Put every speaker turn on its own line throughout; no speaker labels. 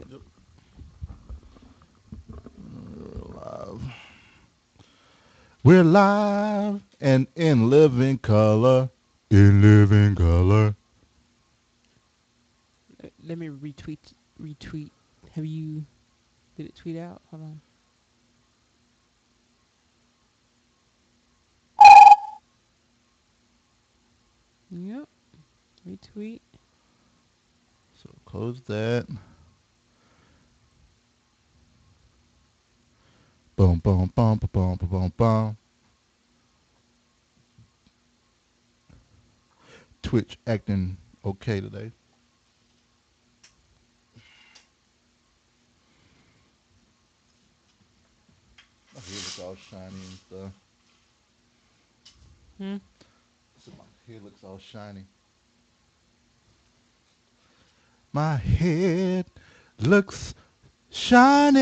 it.
Yep. We're live. We're live and in living color. In living color.
Let me retweet. Have you? Did it tweet out? Hold on. Yep. Retweet.
So close that. Boom, boom, boom, boom, boom, boom, boom, boom. Twitch acting okay today. My hair looks all shiny and stuff.
Hmm.
So my hair looks all shiny. My head looks shiny.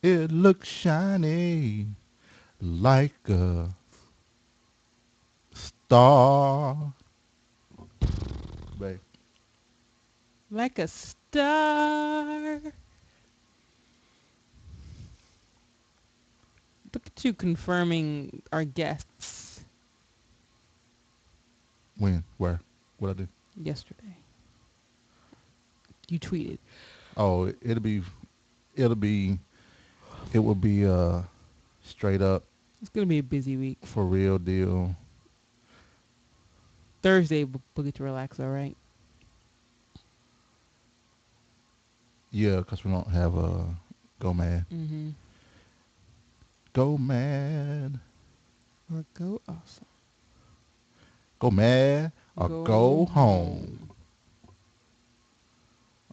It looks shiny like a star. Babe.
Like a star. Look at you confirming our guests
When? Where? What I do?
yesterday. You tweeted.
Oh, it'll be, it will be straight up
It's gonna be a busy week.
for real deal.
Thursday we'll get to relax. All right.
Yeah, 'cause we don't have a go mad.
Mm-hmm.
Go mad.
Or go awesome.
Go mad or
Go
go home.
home.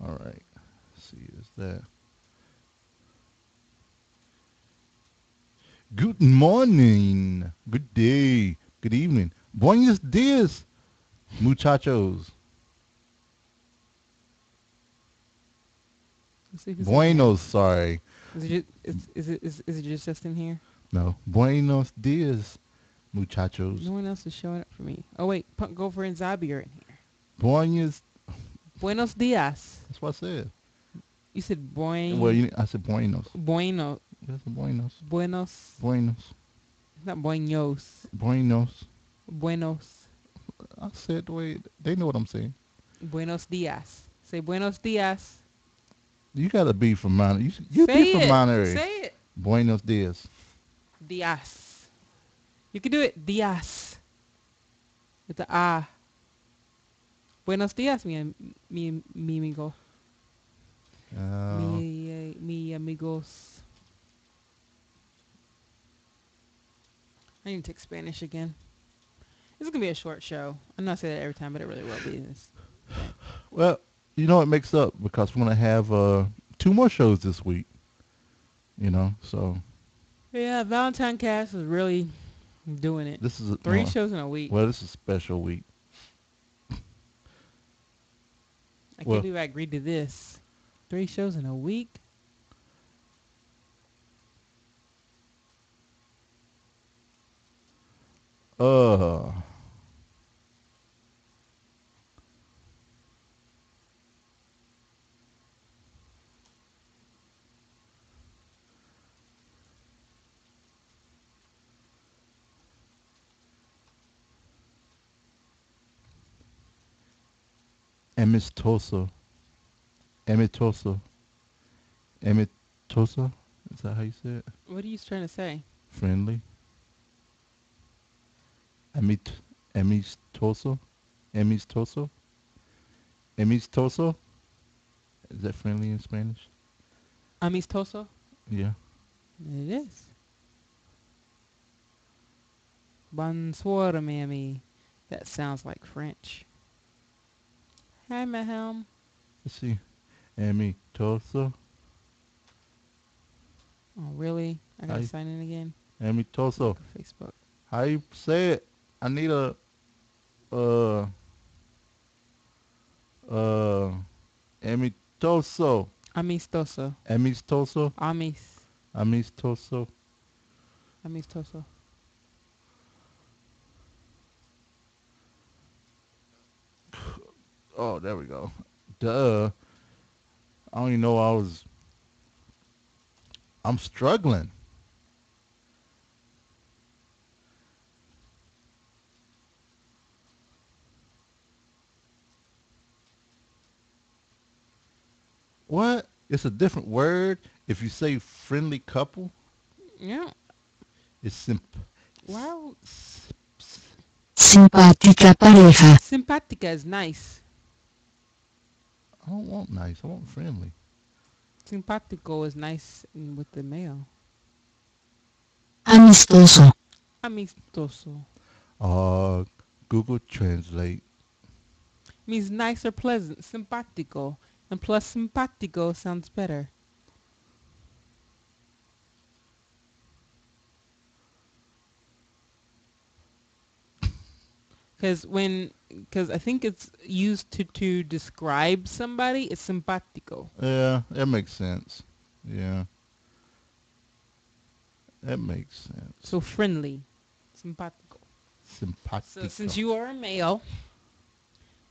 All right. Let's see, is that? Good morning. Good day. Good evening. Buenos dias, muchachos.
Let's see if it's in here.
Buenos, sorry.
Is it just, is it just in here?
No. Buenos dias, muchachos.
No one else is showing up for me. Oh wait, Punk Gopher and Zabi are in here.
Buenos.
Buenos dias.
That's what I said.
You said
Well, I said buenos.
bueno,
Yes, buenos.
buenos,
Buenos.
not buenos,
Buenos.
buenos,
I said the way they know what I'm saying.
buenos dias. Say buenos dias.
You gotta be from Monterey. You be
Say
from
it.
Monterey.
Say it.
Buenos dias.
Dias. You can do it. Dias. With the ah. Buenos dias, mi amigo.
Uh,
Mi amigos. I need to take Spanish again. This is gonna be a short show. I'm not saying that every time, but it really will be.
well, you know it makes up because we're gonna have two more shows this week. So
Yeah, ValentineCast is really doing it.
this is
3 shows in a week.
well, this is a special week.
I can't
Well,
believe I agreed to this. 3 shows in a week?
uh, amistoso, amistoso, amistoso. Is that how you say it?
What are you trying to say?
Friendly. Amit, amistoso, amistoso, amistoso. Is that friendly in Spanish?
Amistoso?
Yeah.
It is. Bonsoir, mammy. That sounds like French. Hi, Mahelm.
Let's see. Amistoso.
Oh, really? I gotta
How
sign in again?
amistoso.
Look at Facebook.
How you say it? I need a uh uh amistoso.
Amistoso.
Amistoso.
Amis.
Amistoso.
Amistoso.
Oh, there we go. Duh. I don't even know I'm struggling. What? It's a different word. If you say friendly couple,
Yeah.
it's simp.
Wow.
Simpática pareja.
Simpática is nice.
I don't want nice. I want friendly.
Simpático is nice with the male.
Amistoso.
Amistoso
Google Translate.
means nice or pleasant. Simpático. And plus simpático sounds better. Because I think it's used to describe somebody. It's simpático.
Yeah, that makes sense. Yeah, that makes sense.
So friendly. Simpático.
Simpático.
So since you are a male,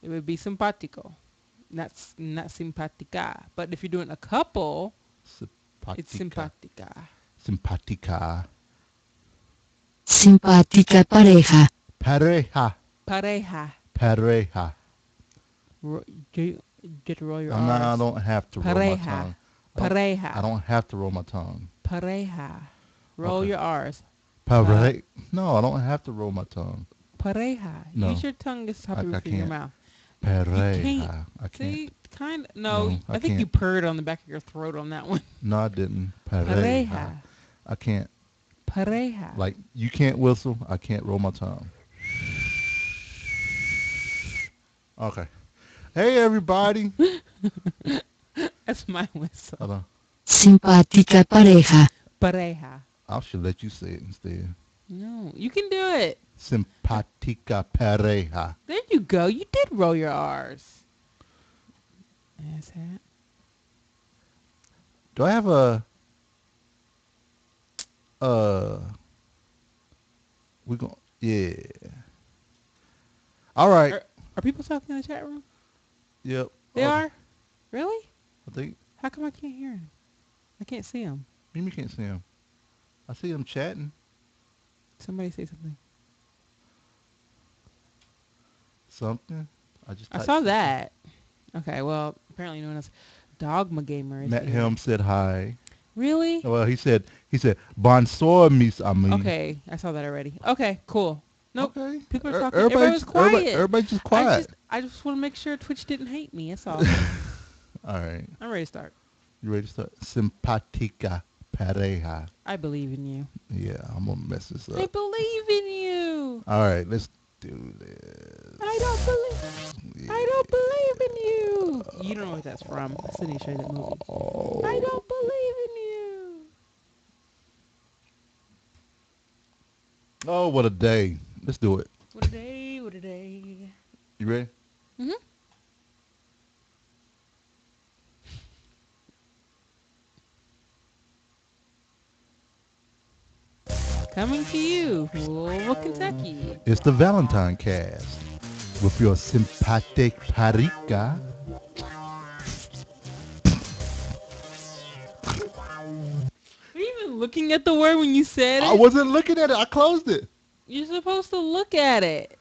it would be simpático. Not simpática. But if you're doing a couple, it's simpática.
Simpática.
Simpática pareja.
Pareja.
Pareja.
Pareja.
You get to roll your R's.
I don't have to roll my
Pareja.
tongue.
Pareja.
I don't have to roll my tongue.
Pareja. Roll
Okay.
your R's.
No, I don't have to roll my tongue.
Pareja.
No.
Use your tongue as top of your
can't.
mouth.
Pareja. I can't.
See, kind of. No,
No,
I think you purred on the back of your throat on that one.
No, I didn't.
Pareja.
I can't.
Pareja.
Like, you can't whistle. I can't roll my tongue. Okay. Hey, everybody.
That's my whistle.
Hold on.
Simpática pareja.
Pareja.
I should let you say it instead.
No, you can do it.
Simpática pareja.
There you go. You did roll your R's. Ass hat.
Do I have we going yeah. All right.
Are people talking in the chat room?
Yep.
They
Okay.
are? Really?
I think
How come I can't hear them? I can't see them.
Mimi can't see him. I see him chatting.
Somebody say something.
Something.
I
typed
saw
something.
that. Okay, well, apparently no one else. Dogma Gamer is
Met
here.
him, said hi.
Really?
Well, he said bonsoir, mis amis.
Okay, I saw that already. Okay, cool. Nope.
Okay.
People are talking. Everybody was quiet.
Everybody's just quiet.
I just want to make sure Twitch didn't hate me. That's all.
All right.
I'm ready to start.
You ready to start? Simpática pareja.
I believe in you.
Yeah, I'm gonna mess this up.
I believe in you.
All right, let's do this.
I don't believe.
Yeah.
I don't believe in you. You don't know what that's from. I still need to show you that movie. I don't believe in you.
Oh, what a day. Let's do it.
What a day. What a day.
You ready?
Mhm. Coming to you, Louisville, Kentucky.
It's the ValentineCast with your sympathetic pareja.
Were you even looking at the word when you said it?
I wasn't looking at it. I closed it.
You're supposed to look at it.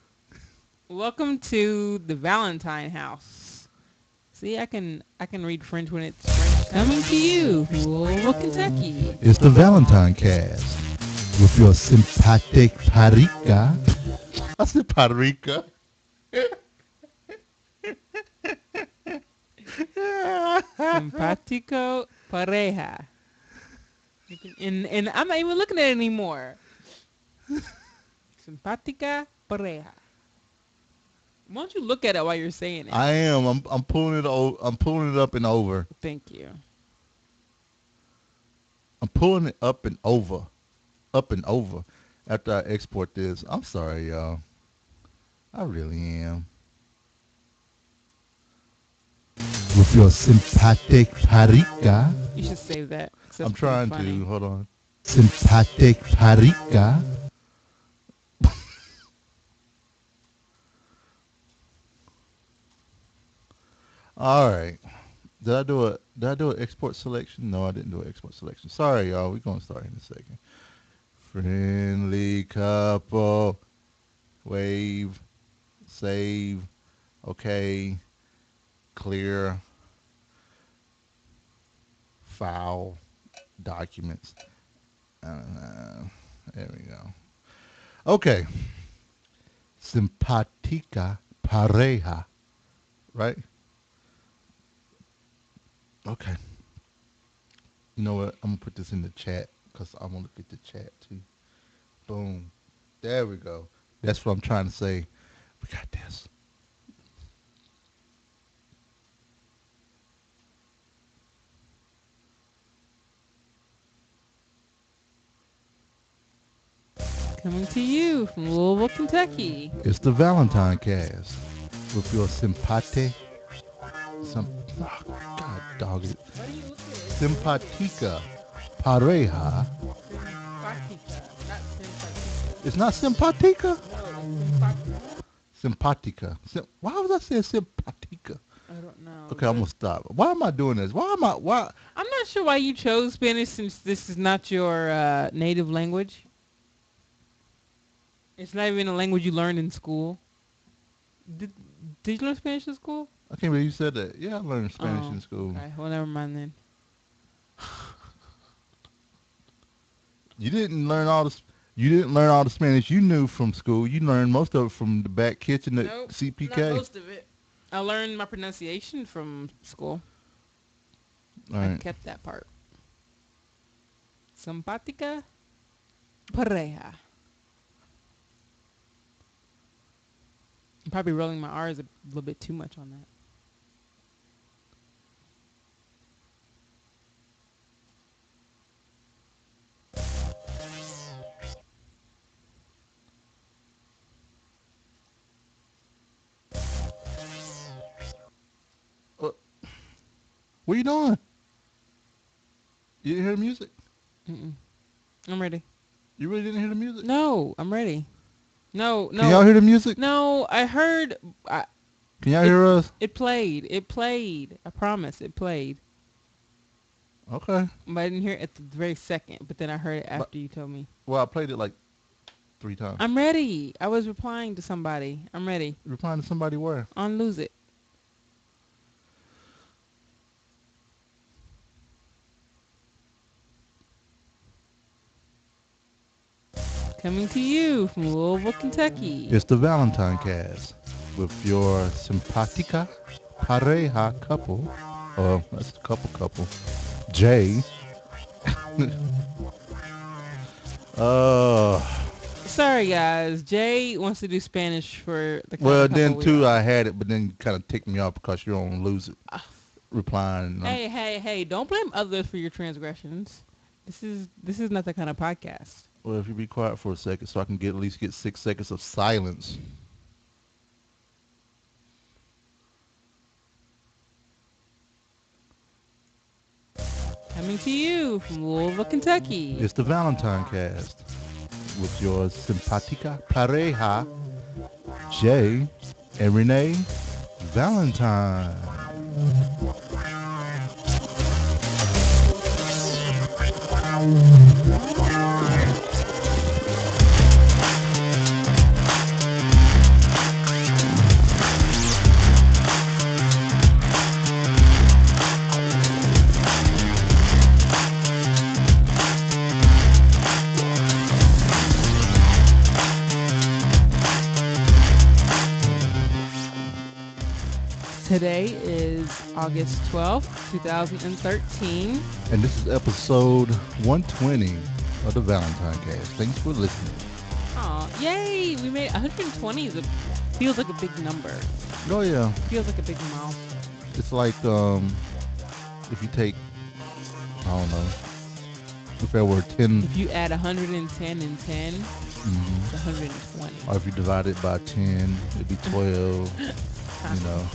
Welcome to the Valentine house. See, I can read French when it's French. Coming to you, Louisville, Kentucky.
It's the ValentineCast with your sympathetic pareja. I said pareja.
Simpático pareja. And I'm not even looking at it anymore. Simpática pareja. Why don't you look at it while you're saying it?
I am. I'm pulling it. I'm pulling it up and over.
Thank you.
I'm pulling it up and over. Up and over. After I export this. I'm sorry, y'all. I really am. With your sympathetic pareja.
You should save that.
I'm trying to. Hold on. Sympathetic pareja. All right. Did I do an export selection? No, I didn't do an export selection. Sorry, y'all. We're gonna start in a second. Friendly couple. Wave. Save. Okay. Clear. File. Documents. There we go. Okay. Simpática pareja. Right? Okay. You know what? I'm going to put this in the chat because I want to look at the chat too. Boom. There we go. That's what I'm trying to say. We got this.
Coming to you from Louisville, Kentucky.
It's the ValentineCast with your simpate. God dog it.
What are you looking at?
Simpática pareja.
Simpática, not Simpática.
It's not Simpática?
No, it's Simpática.
Simpática. Why was I saying Simpática?
I don't know.
Okay, I'm going to stop. Why am I doing this? Why?
I'm not sure why you chose Spanish since this is not your native language. It's not even a language you learned in school. Did you learn Spanish in school?
I can't believe you said that. Yeah, I learned Spanish in school.
Okay, well, never mind then.
You didn't learn all the Spanish you knew from school. You learned most of it from the back kitchen at
Nope,
CPK.
not most of it. I learned my pronunciation from school.
All
I
right.
kept that part. Simpática pareja. I'm probably rolling my R's a little bit too much on that.
What are you doing? You didn't hear the music?
Mm-mm. I'm ready.
You really didn't hear the music?
No, I'm ready. No.
Can y'all hear the music?
No, I heard.
Can y'all hear us?
It played. I promise, it played.
Okay.
But I didn't hear it at the very second. But then I heard it after you told me.
Well, I played it like 3 times.
I'm ready. I was replying to somebody. I'm ready.
Replying to somebody where?
On Lose It. Coming to you from Louisville, Kentucky.
It's the ValentineCast with your Simpática pareja couple. That's a couple. Jay.
Sorry, guys. Jay wants to do Spanish for the
Well,
couple
then
we
too,
are.
I had it, but then you kind of ticked me off because you're on Lose It. Replying.
Hey! Don't blame others for your transgressions. This is not that kind of podcast.
Well, if you be quiet for a second, so I can at least get 6 seconds of silence.
Coming to you from Louisville, Kentucky.
It's the ValentineCast with your Simpática pareja, Jay and Renee Valentine.
Today is August 12th, 2013.
And this is episode 120 of the ValentineCast. Thanks for listening.
Aw, yay! We made 120. Feels like a big number.
Oh yeah,
Feels like a big milestone.
it's like if you take, I don't know, if there were 10,
If you add 110 and 10,
mhm,
it's 120.
or if you divide it by 10, it'd be 12. You know.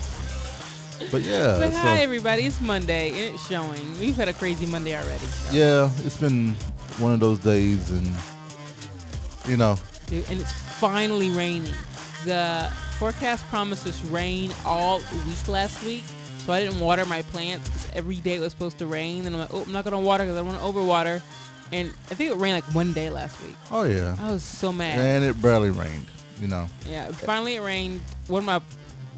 But yeah,
But
so,
hi everybody, it's Monday and it's showing. We've had a crazy Monday already. So.
yeah, it's been one of those days, and you know,
Dude, and it's finally raining. The forecast promised us rain all week last week, So I didn't water my plants 'cause every day it was supposed to rain. And I'm like, oh, I'm not going to water because I don't want to overwater. And I think it rained like one day last week.
Oh yeah.
I was so mad.
And it barely rained.
Yeah, finally it rained. One of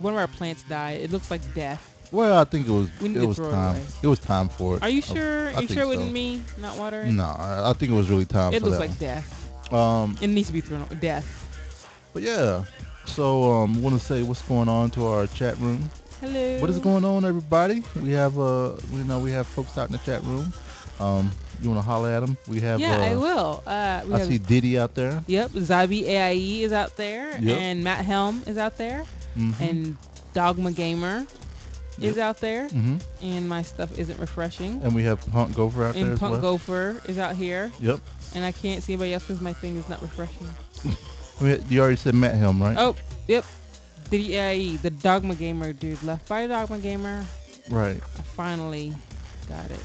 our plants died. It looks like death.
Well, I think it was
We need
it
to
was
throw it
time.
away.
It was time for it.
Are you sure?
I
Are you
think
sure it
so.
wasn't me not watering?
No, I think it was really time
It
for
looks
that
like death.
one.
It needs to be thrown away. Death.
But yeah. So want to say what's going on to our chat room.
Hello.
What is going on, everybody? We have we have folks out in the chat room. You want to holler at them? We have
Yeah, I will.
I see Diddy out there.
Yep, Zabi AIE is out there,
Yep.
and Matt Helm is out there,
Mm-hmm.
and Dogma Gamer is out there,
Mm-hmm.
and my stuff isn't refreshing.
And we have Punk Gopher out there
And
as
Punk
well.
Gopher is out here,
Yep.
and I can't see anybody else because my thing is not refreshing.
You already said Matt Helm, right?
Oh, yep. Diddy AIE, the Dogma Gamer dude left by Dogma Gamer.
Right.
I finally got it.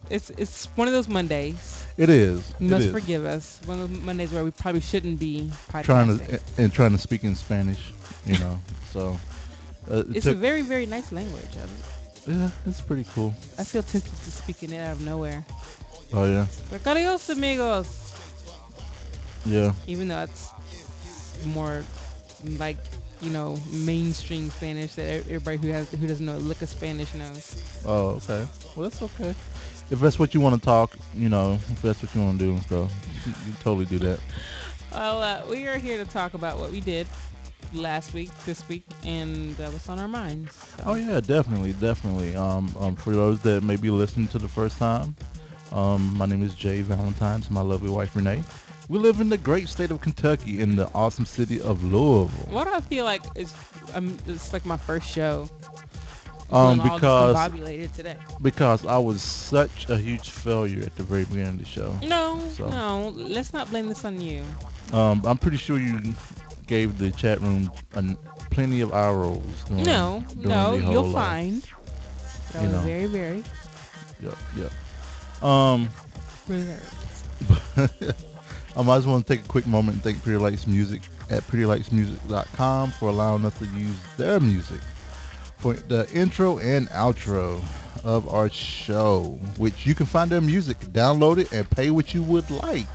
It's one of those Mondays.
It is.
You
It
must
is.
forgive us. One of those Mondays where we probably shouldn't be podcasting.
trying to speak in Spanish, So
It's
took,
a very, very nice language.
yeah, it's pretty cool.
I feel tempted to speak in it out of nowhere.
Oh yeah,
Like, adios, amigos.
yeah.
Even though it's more like, mainstream Spanish that everybody who doesn't know a lick of Spanish knows.
Oh, okay. Well, that's okay. If that's what you want to talk, if that's what you want to do, so you totally do that.
Well, we are here to talk about what we did last week, this week, and what's on our minds. So.
Oh yeah, definitely. For those that may be listening to the first time, my name is Jay Valentine. It's my lovely wife Renee. We live in the great state of Kentucky in the awesome city of Louisville.
What do I feel like it's like my first show. Feeling all discombobulated today.
Because I was such a huge failure at the very beginning of the show.
No, let's not blame this on you.
I'm pretty sure you gave the chat room plenty of eye rolls.
No, you'll find. That was
know.
very, very
Yep.
reserved.
I just want to take a quick moment and thank Pretty Lights Music at prettylightsmusic.com for allowing us to use their music for the intro and outro of our show, which you can find their music, download it, and pay what you would like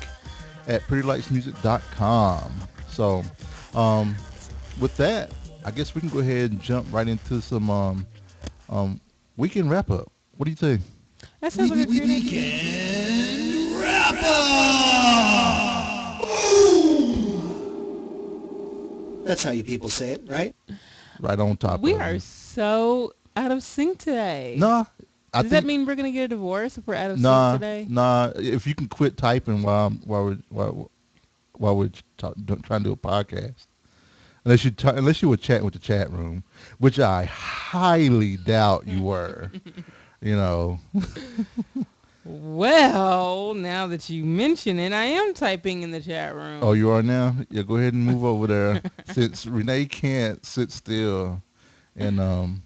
at prettylightsmusic.com. So, with that, I guess we can go ahead and jump right into some weekend wrap up. What do you think?
That sounds like a great idea.
Wrap up! That's how you people say it, right?
Right on top.
We
of
are
it.
so out of sync today.
Nah.
Does that mean we're gonna get a divorce if we're out of
Nah,
sync today?
nah. If you can quit typing while we're trying to do a podcast, unless you were chatting with the chat room, which I highly doubt you were.
Well, now that you mention it, I am typing in the chat room.
Oh, you are now? Yeah, go ahead and move over there. Since Renee can't sit still and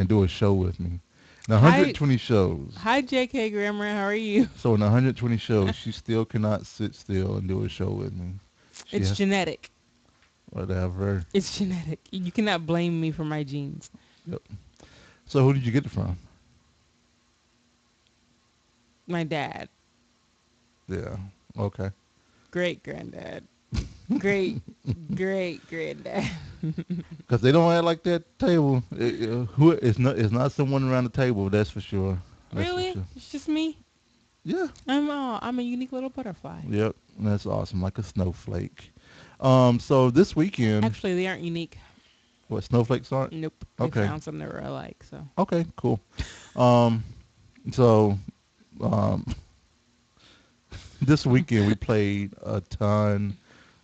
do a show with me. In 120 shows.
Hi, J.K. Grammar. How are you?
So in 120 shows, she still cannot sit still and do a show with me.
It's genetic.
Whatever.
It's genetic. You cannot blame me for my genes.
Yep. So who did you get it from?
My dad.
Yeah. Okay.
Great granddad. Great granddad.
Because they don't act like that table. It's not someone around the table. That's for sure. That's for
Really?
sure.
It's just me.
Yeah.
I'm a unique little butterfly.
Yep. That's awesome. Like a snowflake. So this weekend.
Actually, they aren't unique.
What, snowflakes aren't?
Nope.
Okay.
They found some that were alike. So.
Okay. Cool. So. This weekend we played a ton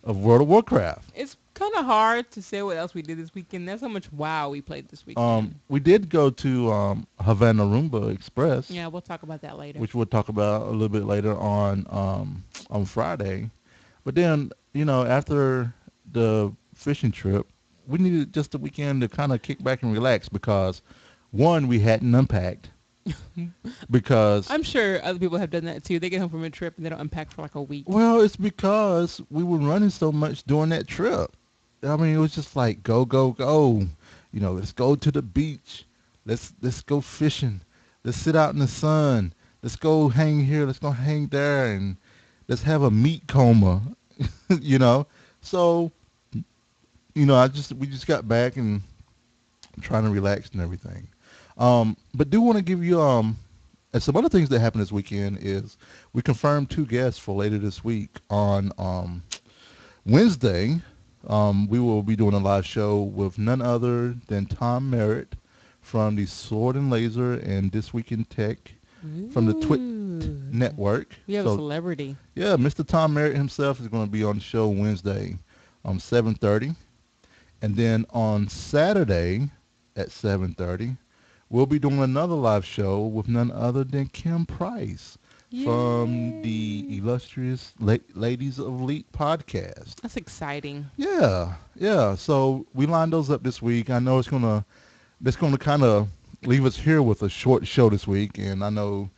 of World of Warcraft.
It's kind of hard to say what else we did this weekend. That's how much WoW we played this weekend.
We did go to Havana Rumba Express.
Yeah, we'll talk about that later.
Which we'll talk about a little bit later on Friday. But then, after the fishing trip, we needed just a weekend to kind of kick back and relax because, one, we hadn't unpacked. Because
I'm sure other people have done that too. They get home from a trip and they don't unpack for like a week.
Well, it's because we were running so much during that trip. I mean, it was just like go. Let's go to the beach. Let's go fishing. Let's sit out in the sun. Let's go hang here. Let's go hang there, and let's have a meat coma. you know. So we just got back and trying to relax and everything. But do want to give you and some other things that happened this weekend is we confirmed two guests for later this week on Wednesday. We will be doing a live show with none other than Tom Merritt from the Sword and Laser and This Week in Tech from the Twit Network.
We have a celebrity.
Yeah, Mr. Tom Merritt himself is going to be on the show Wednesday 7:30. And then on Saturday at 7:30, we'll be doing another live show with none other than Kim Price from the illustrious Ladies of Elite podcast.
That's exciting.
Yeah. So we lined those up this week. I know it's gonna kind of leave us here with a short show this week, and I know,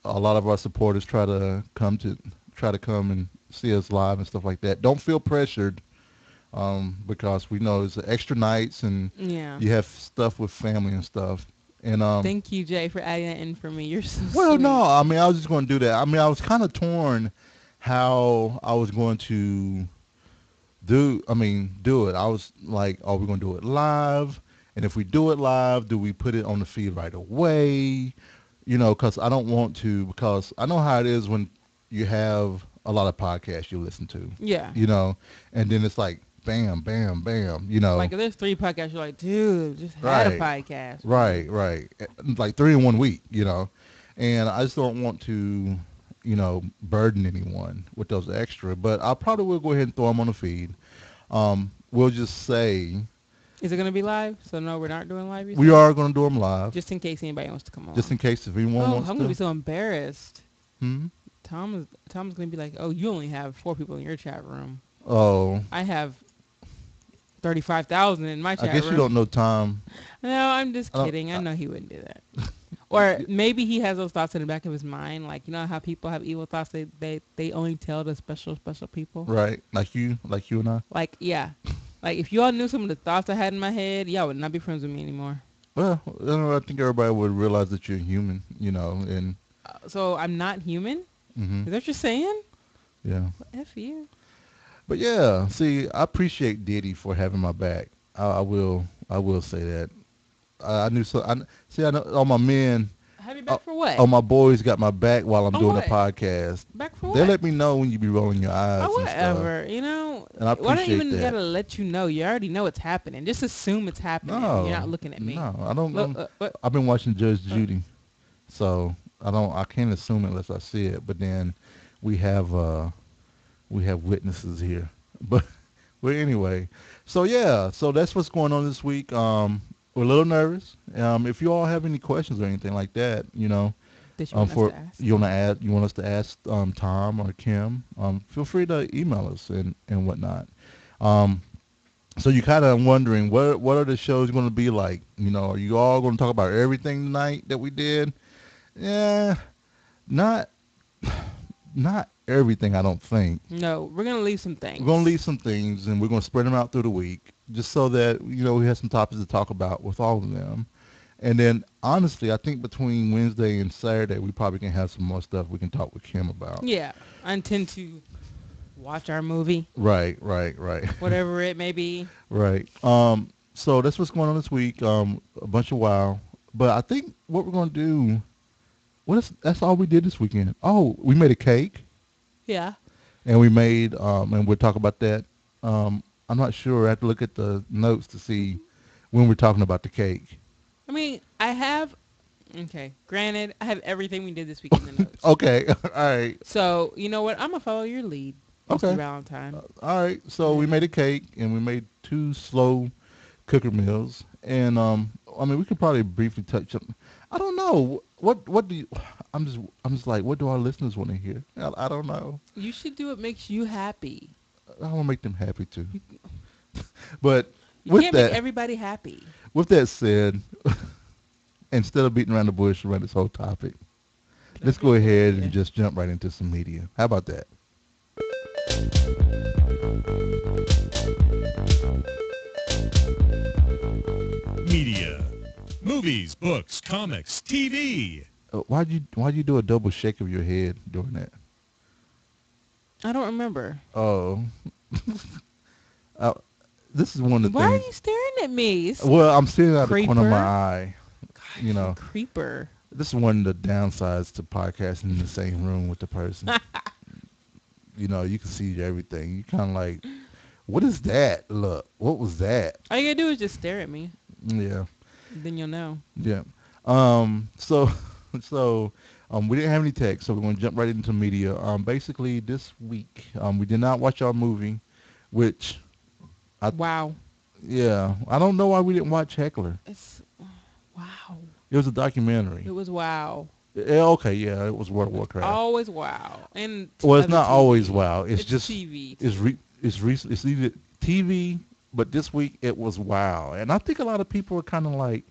a lot of our supporters try to come and see us live and stuff like that. Don't feel pressured. Because we know it's extra nights and you have stuff with family and stuff. And
thank you, Jay, for adding that in for me. You're so
well,
sweet.
no, I mean I was just going to do that. I mean I was kind of torn how I was going to do it. I was like, are we going to do it live? And if we do it live, do we put it on the feed right away? Because I don't want to, because I know how it is when you have a lot of podcasts you listen to.
Yeah.
And then it's like, bam, bam, bam,
Like if there's 3 podcasts, you're like, dude, just had a podcast.
Right. Like 3 in 1 week, And I just don't want to, burden anyone with those extra. But I probably will go ahead and throw them on the feed. We'll just say...
Is it going to be live? So no, we're not doing live?
We are going to do them live.
Just in case anybody wants to come on.
Just in case if anyone wants to.
I'm going to be so embarrassed.
Hmm?
Tom's going to be like, oh, you only have 4 people in your chat room.
Oh.
I have 35,000 in my chat room.
I guess you don't know Tom.
No, I'm just kidding. I know he wouldn't do that. Or maybe he has those thoughts in the back of his mind. Like, how people have evil thoughts? They only tell the special people.
Right. Like you and I.
Like, yeah. Like, if you all knew some of the thoughts I had in my head, y'all would not be friends with me anymore.
Well, I think everybody would realize that you're human, and...
So I'm not human?
Mm-hmm.
Is that what you're saying?
Yeah.
Well, F you.
But yeah, see, I appreciate Diddy for having my back. I will say that. I knew so. I know all my men.
Have your back for what?
All my boys got my back while I'm doing
what?
a podcast.
Back for what?
They let me know when you be rolling your eyes.
Oh,
and stuff.
whatever.
And I appreciate
why don't even
that.
gotta let you know? You already know it's happening. Just assume it's happening.
No,
You're not looking at me.
No, I don't.
Look,
I've been watching Judge Judy, so I can't assume it unless I see it. But then we have witnesses here. But anyway, so yeah, so that's what's going on this week. We're a little nervous. If you all have any questions or anything like that,
that you want us to ask?
You want us to ask Tom or Kim, feel free to email us and whatnot. So you're kind of wondering what are the shows going to be like? Are you all going to talk about everything tonight that we did? Yeah, not everything, I don't think.
No, we're going to leave some things.
We're going to leave some things, and we're going to spread them out through the week, just so that, we have some topics to talk about with all of them. And then, honestly, I think between Wednesday and Saturday, we probably can have some more stuff we can talk with Kim about.
Yeah, I intend to watch our movie.
Right.
Whatever it may be.
Right. So that's what's going on this week. A bunch of wow. But I think what we're going to do... that's all we did this weekend. Oh, we made a cake.
Yeah.
And we made, and we'll talk about that. I'm not sure. I have to look at the notes to see when we're talking about the cake.
I mean, granted, I have everything we did this week in the notes.
Okay. All right.
So, you know what? I'm going to follow your lead, Mr. Valentine.
All right. So we made a cake, and we made 2 slow cooker meals. And, we could probably briefly touch on... I don't know. What do you... I'm just like, what do our listeners want to hear? I don't know.
You should do what makes you happy.
I want to make them happy too. But
you can't make everybody happy.
With that said, instead of beating around the bush around this whole topic, let's go ahead and just jump right into some media. How about that?
Media. movies, books, comics, TV.
Why'd you do a double shake of your head doing that?
I don't remember.
Oh, uh, this is one of the
Why are
things.
you staring at me?
Well, I'm seeing out the corner of my
Creeper.
eye. You know,
Creeper.
this is one of the downsides to podcasting in the same room with the person. You know, you can see everything. You kind of like, what is that? Look, what was that?
All you gotta do is just stare at me.
Yeah,
Then you'll know.
yeah. So, we didn't have any text, so we're gonna jump right into media. Basically this week, we did not watch our movie, which,
Wow.
yeah, I don't know why we didn't watch Heckler.
It's wow.
It was a documentary.
It was wow.
Okay, yeah, it was World of Warcraft.
Always wow. And
Well, it's
other
not
TV.
always wow. It's just
TV.
It's either TV, but this week it was WoW, and I think a lot of people are kind of like,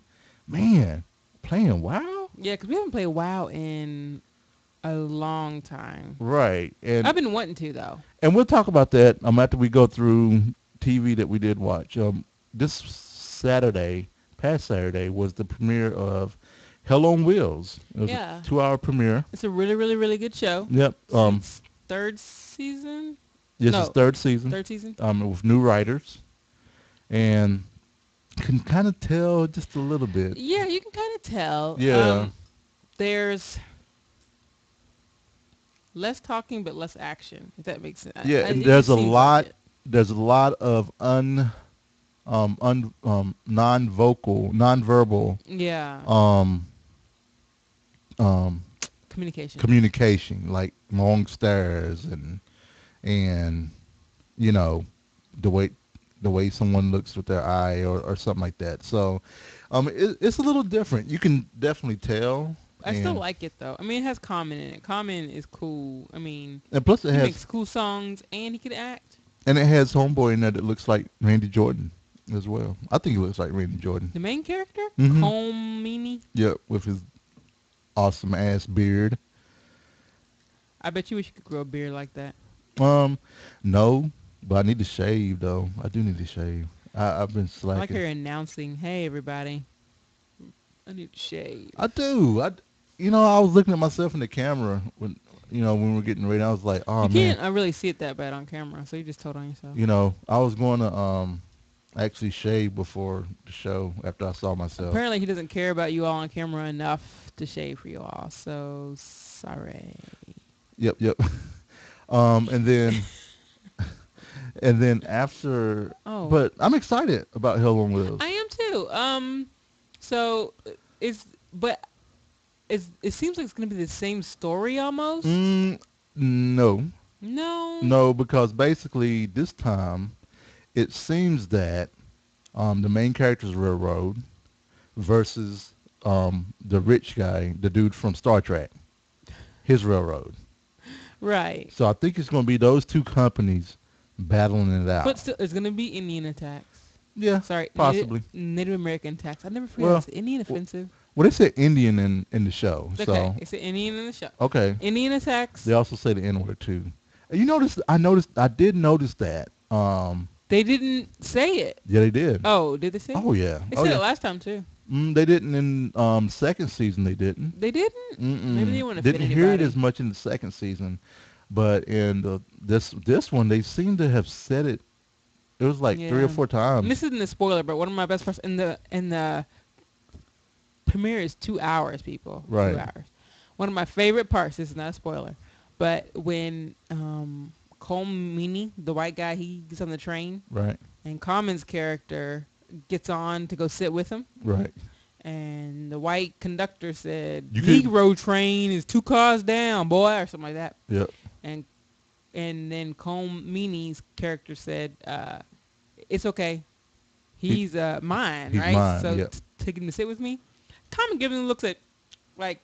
man, playing WoW,
Yeah, because we haven't played WoW in a long time.
right? And
I've been wanting to though.
we'll talk about that after we go through TV that we did watch. This past Saturday, was the premiere of Hell on Wheels. It was
Yeah.
a 2-hour premiere.
It's a really, really, really good show.
Yep.
It's third season.
This
No,
is third season.
Third season.
With new writers, and can kind of tell just a little bit.
Yeah, you can kind of tell.
Yeah.
There's less talking but less action. If that makes sense.
Yeah,
I
and
think
there's
it
a
seems
lot.
like it.
There's a lot of non-verbal
Yeah.
um
Communication.
communication, like long stares and you know the way someone looks with their eye or something like that. So it's a little different. You can definitely tell.
I still
and-
like it though. I mean, it has Common in it. Common is cool. I mean,
and plus it
he
has
makes cool songs and he can act.
and it has homeboy in there that looks like Randy Jordan as well. I think he looks like Randy Jordan.
The main character,
Mhm.
Comini.
Yeah, with his awesome ass beard.
I bet you wish you could grow a beard like that.
No, but I need to shave though. I do need to shave. I've been
I like
slacking.
her announcing, "Hey everybody, I need to shave."
I do. I was looking at myself in the camera when we were getting ready. I was like, oh
you
man.
can't really see it that bad on camera, so you just told on yourself.
I was going to actually shave before the show after I saw myself.
Apparently, he doesn't care about you all on camera enough to shave for you all. So sorry.
Yep. And then and then after.
Oh,
But I'm excited about Hell on Wheels.
I am too. So it seems like it's gonna be the same story almost.
No.
No.
Because basically this time it seems that the main character's railroad versus the rich guy, the dude from Star Trek, his railroad.
Right.
So I think it's going to be those two companies battling it out.
But still, it's gonna be Indian attacks.
Yeah,
Sorry,
possibly.
Native American attacks. I never forget.
Well,
It's Indian offensive.
Well, they said Indian in the show.
Okay,
So
it's an Indian in the show.
okay.
Indian attacks.
They also say the N-word too. I did notice that.
They didn't say it.
Yeah, they did.
Oh, did they say?
Oh yeah.
They
Oh
said
yeah.
it last time too.
They didn't in second season. They didn't.
They didn't.
Mm-mm.
Maybe they want to fit
Didn't hear it
anybody.
as much in the second season, but in this one they seem to have said it. It was like 3 or
Yeah.
4
And
times.
this isn't a spoiler, but one of my best parts in the premiere is 2 hours, people.
Right.
2 hours. One of my favorite parts. This is not a spoiler, but when Comini, the white guy, he gets on the train,
Right.
and Common's character gets on to go sit with him.
Right.
And the white conductor said,
You could-
"Negro train is 2 cars down, boy," or something like that.
Yep.
And then Comini's character said, "It's okay. He's mine,
he's
right?
mine,
So
yep.
take him to sit with me." Common gives him looks at like,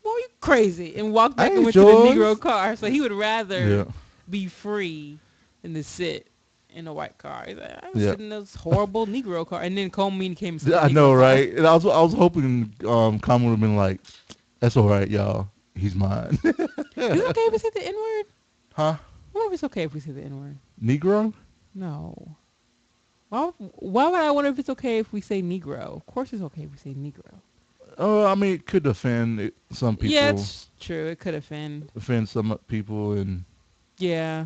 "Boy, you crazy," and walked back and
ain't
went
yours.
to the Negro car. So he would rather
Yeah.
be free than to sit in a white car. He's like, "I was
Yeah.
sitting in this horrible Negro car," and then Comini came and said,
I know, right? And I was hoping Common would have been like, "That's all right, y'all. He's mine."
Is it okay if we say the N-word?
Huh?
What if it's okay if we say the N-word?
Negro?
No. Why would I wonder if it's okay if we say Negro? Of course it's okay if we say Negro.
Oh, I mean, it could offend some
Yeah,
people,
it's true. It could offend.
offend some people, and
Yeah.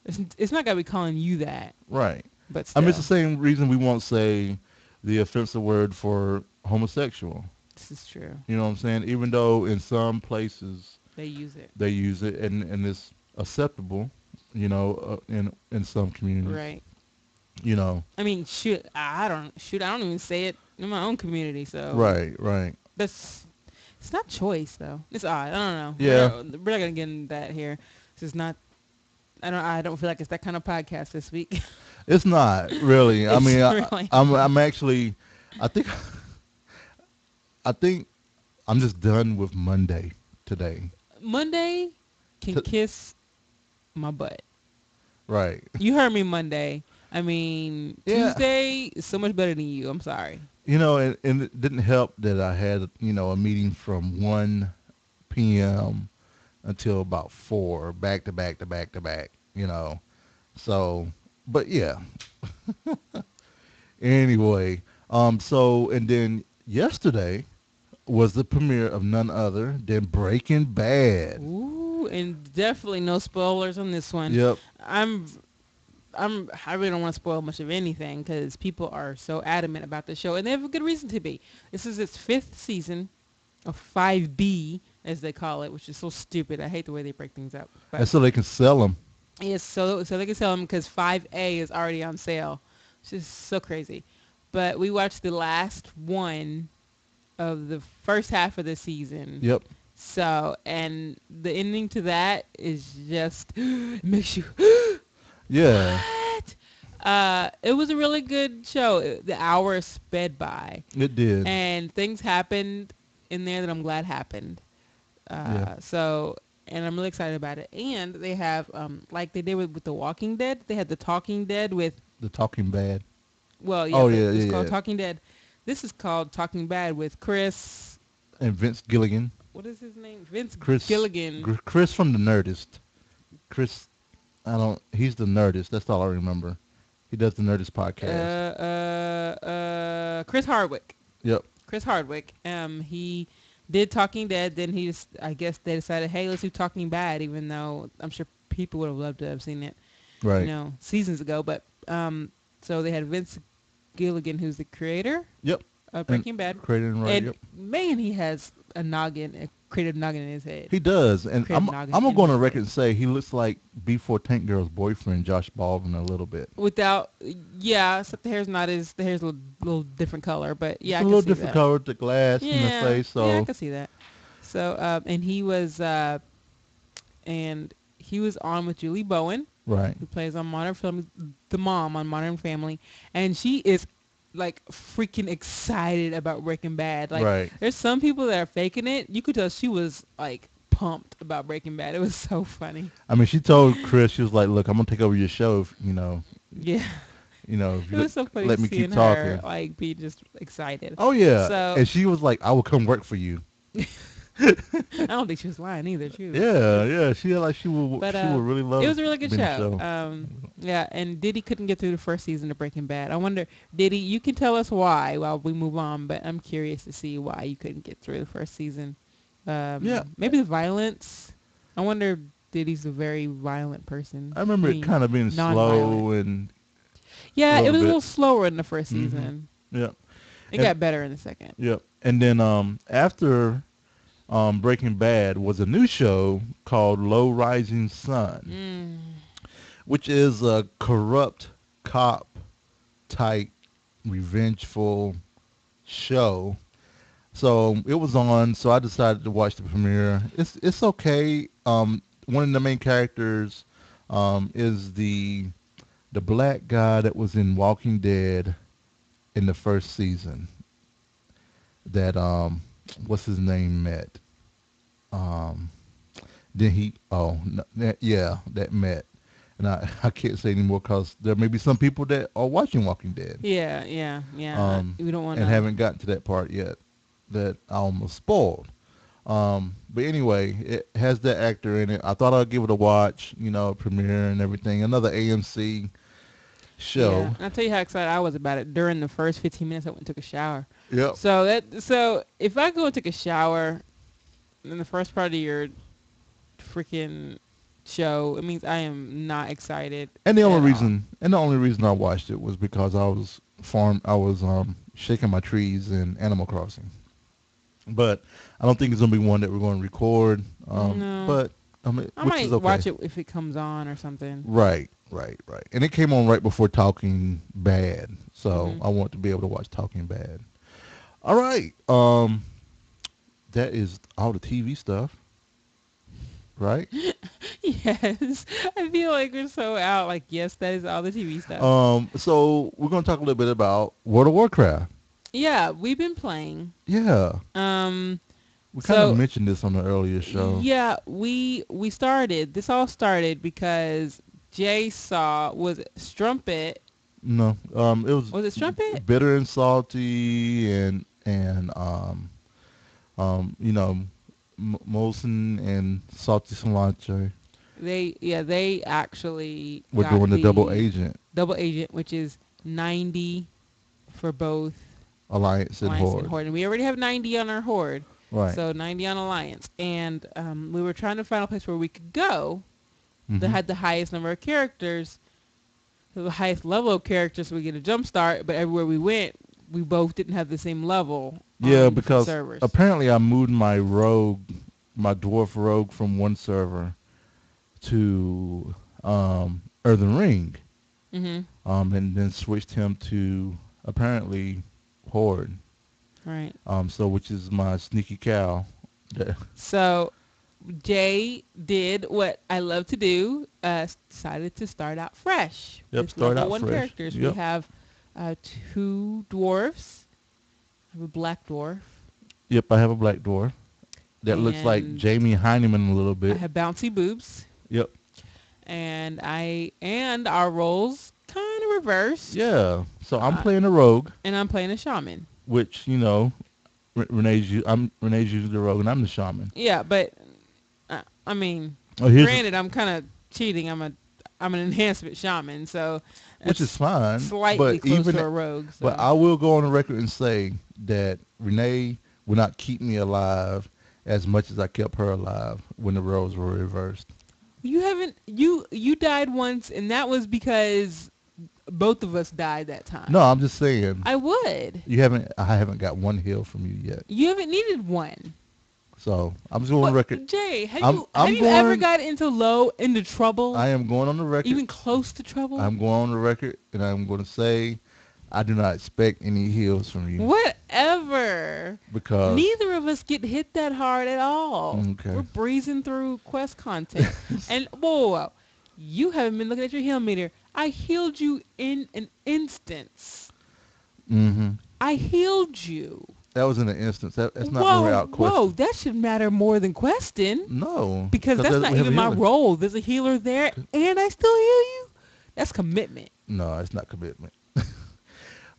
It's not going to be calling you that,
right.
but
I mean,
still.
it's the same reason we won't say the offensive word for homosexual.
This is true.
You know what I'm saying? Even though in some places
They use it.
they use it and it's acceptable, in some communities,
Right.
you know.
I mean, I don't even say it in my own community, so
Right, right.
that's it's not choice though. It's odd. I don't know.
Yeah.
We're not gonna get into that here. This is not. I don't feel like it's that kind of podcast this week.
It's not really. I
It's
mean,
really
I'm actually, I think, I think I'm just done with Monday today.
Monday can
T-
kiss my butt.
Right.
You heard me Monday. I mean,
Yeah.
Tuesday is so much better than you. I'm sorry.
And it didn't help that I had, a meeting from 1 p.m. until about 4, back to back to back to back, So, but yeah. Anyway, and then yesterday was the premiere of none other than Breaking Bad.
Ooh, and definitely no spoilers on this one.
Yep.
I'm I really don't want to spoil much of anything because people are so adamant about the show, and they have a good reason to be. This is its 5th season of 5B, as they call it, which is so stupid. I hate the way they break things up.
And
But
so they can sell them.
yes, so they can sell them because 5A is already on sale, which is so crazy. But we watched the last one of the first half of the season.
Yep.
So, and the ending to that is just it makes you
Yeah,
what? It was a really good show. The hours sped by,
it did.
and things happened in there that I'm glad happened.
Yeah.
So, and I'm really excited about it. And they have, like they did with The Walking Dead, they had The Talking Dead with,
The Talking Bad.
well, yeah,
Oh,
but
yeah,
it's
yeah,
called
yeah.
Talking Dead. This is called Talking Bad with Chris.
And Vince Gilligan.
What is his name? Vince
Chris
Gilligan.
Chris from the Nerdist. Chris, he's the Nerdist. That's all I remember. He does the Nerdist podcast.
Chris Hardwick.
Yep.
Chris Hardwick. He did Talking Dead. Then he just, I guess they decided, hey, let's do Talking Bad, even though I'm sure people would have loved to have seen it,
Right.
seasons ago. But so they had Vince Gilligan, who's the creator
Yep.
of Breaking Bad.
Created and right.
And
Yep.
man, he has a creative noggin in his head.
He does, and
Creative
I'm
noggin
gonna
in
go on
his
the record
head.
and say he looks like B4 Tank Girl's boyfriend, Josh Baldwin, a little bit.
Without, yeah, except the hair's a little different color, but yeah,
It's
I
a
can
little
see
different
that.
color with the glass in the
Yeah,
face. So
yeah, I can see that. So, and he was on with Julie Bowen,
right,
who plays on Modern Family, the mom on Modern Family, and she is like freaking excited about Breaking Bad. Like,
right.
there's some people that are faking it. You could tell she was like pumped about Breaking Bad. It was so funny.
I mean, she told Chris, she was like, "Look, I'm gonna take over your show.
Yeah,
If
it
you
was so funny
let me
seeing
keep talking."
her like be just excited.
Oh yeah,
So
and she was like, "I will come work for you."
I don't think she was lying either. She was,
Yeah. She had like she would
But
really love.
it was a really good
being a
show. Yeah, and Diddy couldn't get through the first season of Breaking Bad. I wonder, Diddy, you can tell us why while we move on, but I'm curious to see why you couldn't get through the first season.
Yeah.
Maybe the violence. I wonder if Diddy's a very violent person.
I remember it kind of being slow and
yeah, it was a
bit.
little slower in the first
Mhm.
season.
yeah,
It
And-
got better in the second.
yeah. And then after Breaking Bad was a new show called Low Rising Sun, which is a corrupt cop type revengeful show. So it was on, so I decided to watch the premiere. It's okay. One of the main characters is the black guy that was in Walking Dead in the first season. That what's his name met. Then he that met. And I can't say anymore because there may be some people that are watching Walking Dead.
Yeah. We don't want to.
And haven't gotten to that part yet that I almost spoiled. But anyway, it has that actor in it. I thought I'd give it a watch, premiere and everything. Another AMC show.
Yeah. And I'll tell you how excited I was about it. During the first 15 minutes, I went and took a shower.
Yep.
So if I go and take a shower in the first part of your freaking show, it means I am not excited.
And the
at
only
all.
reason I watched it was because I was shaking my trees in Animal Crossing. But I don't think it's gonna be one that we're going to record.
No.
But I mean,
I
which
might
is okay.
watch it if it comes on or something.
Right. And it came on right before Talking Bad, so
Mhm.
I want to be able to watch Talking Bad. All right. That is all the TV stuff, right?
Yes. I feel like we're so out. Like, yes, that is all the TV stuff.
So we're gonna talk a little bit about World of Warcraft.
Yeah, we've been playing.
Yeah. We kind
So
of mentioned this on the earlier show.
yeah, we started. This all started because Jay was it Strumpet?
No. It
Was it Strumpet?
bitter and salty and Molson and salty cilantro.
They actually
We're
got
doing the double agent
which is 90 for both
alliance and
Alliance
horde.
and Horde. And we already have 90 on our Horde.
Right.
So 90 on Alliance. And we were trying to find a place where we could go that
Mhm.
had the highest number of characters, the highest level of characters, so we get a jump start. But everywhere we went, we both didn't have the same level.
Yeah,
on
because
servers.
apparently I moved my dwarf rogue from one server to Earthen Ring,
Mhm.
and then switched him to apparently Horde.
Right.
So which is my sneaky cow.
So Jay did what I love to do. Decided to start out fresh.
Yep,
with
start
level
out
1
fresh.
characters.
Yep.
We have 2 dwarfs. I have a black dwarf.
Yep, I have a black dwarf that looks like
And
Jamie Heineman a little
I
bit.
have bouncy boobs.
Yep.
And our roles kind of reversed.
Yeah. So I'm playing a rogue,
And I'm playing a shaman.
which Renee's using the rogue, and I'm the shaman.
Yeah, but I mean,
Oh,
granted, I'm kind of cheating. I'm an enhancement shaman, so
which
that's
is fine.
slightly
But
close
even
to a rogue. So.
but I will go on the record and say that Renee will not keep me alive as much as I kept her alive when the roles were reversed.
You haven't you died once, and that was because both of us died that time.
No, I'm just saying.
I would.
I haven't got one heal from you yet.
You haven't needed one.
So I'm just going on the record.
Jay, have
I'm
you ever
going-
got into trouble?
I am going on the record.
Even close to trouble?
I'm going on the record, and I'm going to say I do not expect any heals from you
Whatever.
because
Neither of us get hit that hard at all.
Okay.
We're breezing through quest content. And whoa, you haven't been looking at your heal meter. I healed you in an instance.
Mm-hmm.
I healed you.
That was in an instance. That's not really out question.
Whoa, that should matter more than questing.
No,
Because that's not
we have
even
a
my
healer.
role. There's a healer there, and I still heal you? That's commitment.
No, it's not commitment.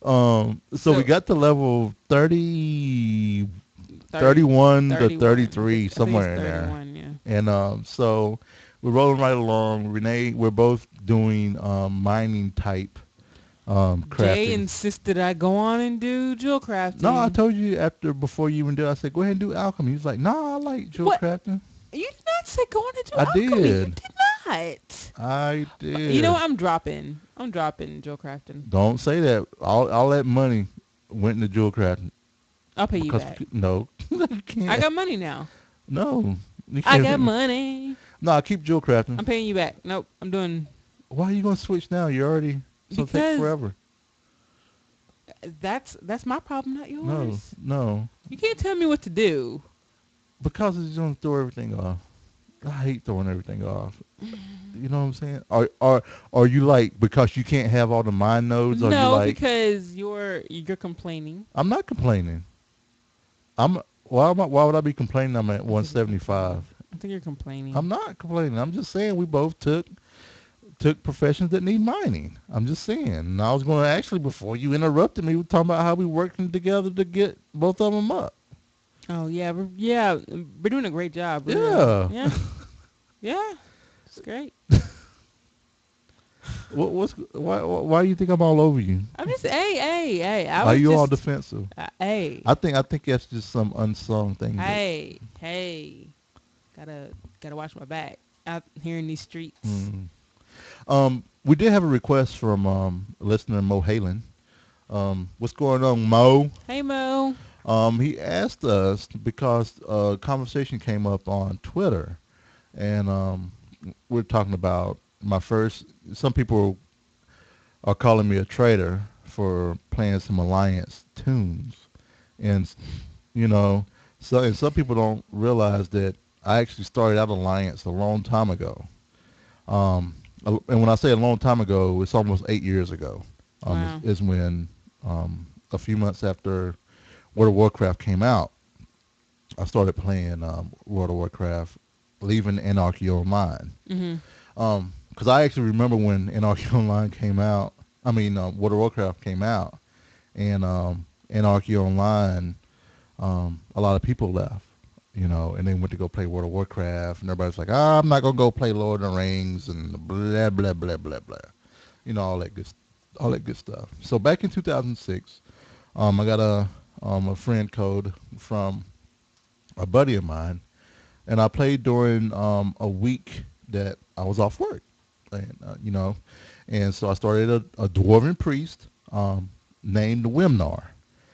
So we got to level 30, 31 to 33, somewhere in there.
31, yeah.
And so we're rolling right along. Renee, we're both doing mining type crafting.
Jay insisted I go on and do jewel crafting.
No, I told you before you even did. I said go ahead and do alchemy. He's like, no, I like jewel
What?
crafting.
You did not say go on and do
I
alchemy.
did.
You did not.
I did.
You know what? I'm dropping jewel crafting.
Don't say that. All that money went into jewel crafting.
I'll pay you back.
No, you can't.
I got money now.
No, you
I
can't.
got money.
No, I keep jewel crafting.
I'm paying you back. Nope, I'm doing.
Why are you gonna switch now? You already. So it takes
Because
forever.
That's my problem, not yours.
No.
You can't tell me what to do.
Because it's gonna throw everything off. I hate throwing everything off. You know what I'm saying? Are you like because you can't have all the mine nodes? Or you
No,
like,
because you're complaining.
I'm not complaining. Why would I be complaining? I'm at 175.
I think you're complaining.
I'm not complaining. I'm just saying we both took professions that need mining. I'm just saying. And I was going to actually, before you interrupted me, we were talking about how we working together to get both of them up.
Oh yeah, we're doing a great job.
Yeah.
Yeah. Yeah. It's great.
Why do you think I'm all over you?
I'm just, hey. I
Are
was
you all
just,
defensive?
hey,
I think that's just some unsung thing.
hey. Gotta watch my back out here in these streets.
Mm. We did have a request from listener Mo Halen. What's going on, Mo?
Hey, Mo.
He asked us because a conversation came up on Twitter, and we're talking about my first. Some people are calling me a traitor for playing some Alliance tunes, and you know, and some people don't realize that I actually started out Alliance a long time ago. And when I say a long time ago, it's almost 8 years ago.
Wow.
Is when a few months after World of Warcraft came out, I started playing World of Warcraft, leaving Anarchy Online.
Mhm.
Because I actually remember when Anarchy Online came out. I mean, World of Warcraft came out, and Anarchy Online, a lot of people left, and they went to go play World of Warcraft, and everybody's like, I'm not gonna go play Lord of the Rings and blah blah blah blah blah, all that good stuff. So back in 2006, I got a friend code from a buddy of mine, and I played during a week that I was off work, and and so I started a dwarven priest named Wimnar,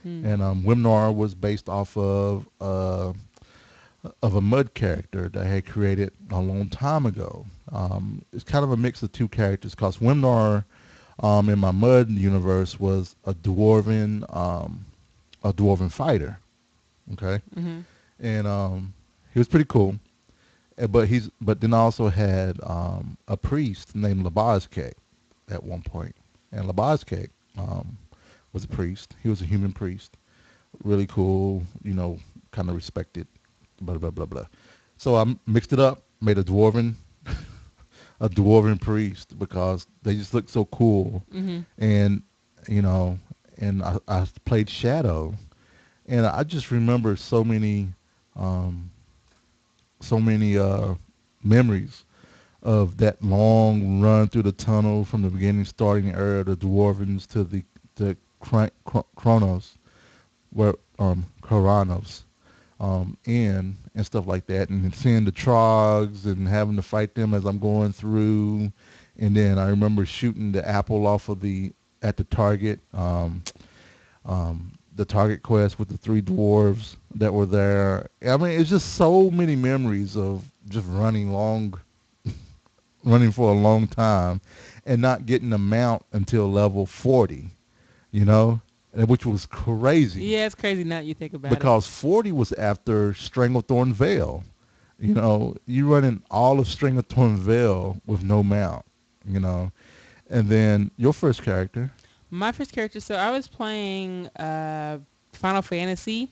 Hmm.
and Wimnar was based off of a mud character that I had created a long time ago. It's kind of a mix of two characters because Wimnar in my mud universe was a dwarven fighter. Okay,
Mhm.
and he was pretty cool. But then I also had a priest named Labazkek at one point, and Labazkek was a priest. He was a human priest, really cool, kind of respected, blah blah blah blah. So I mixed it up, made a dwarven priest because they just looked so cool,
Mhm.
and you know, and I played Shadow, and I just remember um, so many memories of that long run through the tunnel from the beginning, starting area of the Dwarvens to Kronos, where Koronos, and stuff like that, and seeing the Trogs and having to fight them as I'm going through, and then I remember shooting the apple off of at the target. The target quest with the three dwarves that were there. I mean, it's just so many memories of just running for a long time, and not getting a mount until level 40. You know, which was crazy
Yeah, it's crazy now that you think about it.
because 40 was after Stranglethorn Vale. You running all of Stranglethorn Vale with no mount. You know, and then your first character.
My first character, so I was playing Final Fantasy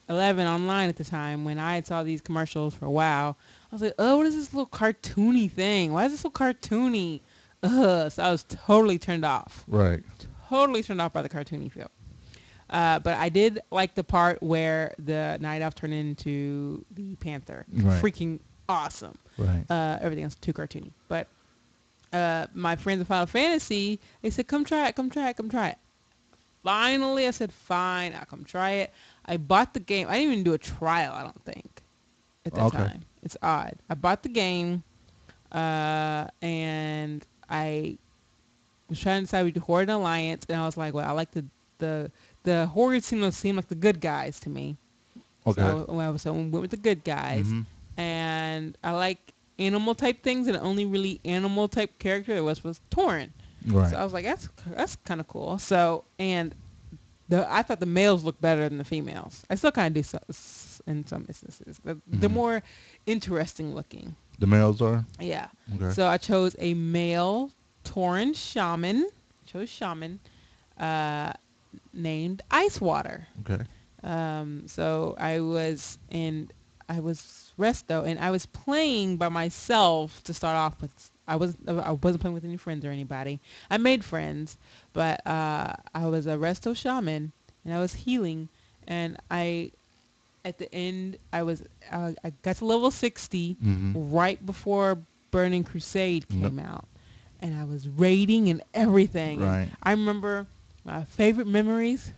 11 online at the time when I had saw these commercials for a while. I was like, oh, what is this little cartoony thing? Why is it so cartoony? Ugh. So I was totally turned off.
Right.
Totally turned off by the cartoony feel. But I did like the part where the night elf turned into the panther.
Right.
Freaking awesome.
Right.
Everything else too cartoony. But my friends in Final Fantasy, they said, come try it, come try it, come try it. Finally, I said, fine, I'll come try it. I bought the game. I didn't even do a trial, I don't think, at that time. It's odd. I bought the game, and I was trying to decide between Horde and Alliance, and I was like, well, I like the Horde seem like the good guys to me.
Okay.
So I went with the good guys,
Mm-hmm.
and I like animal type things, and the only really animal type character there was Tauren.
Right.
So I was like, that's kind of cool. So, and I thought the males looked better than the females. I still kind of do in some instances. They're more interesting looking.
The males are?
Yeah.
Okay.
So I chose a male Tauren shaman. Uh, named Icewater.
Okay.
So I was resto, and I was playing by myself to start off with. I wasn't playing with any friends or anybody. I made friends, but I was a resto shaman, and I was healing, and at the end I got to level 60
Mm-hmm.
right before Burning Crusade came out, and I was raiding and everything.
Right.
And I remember my favorite memories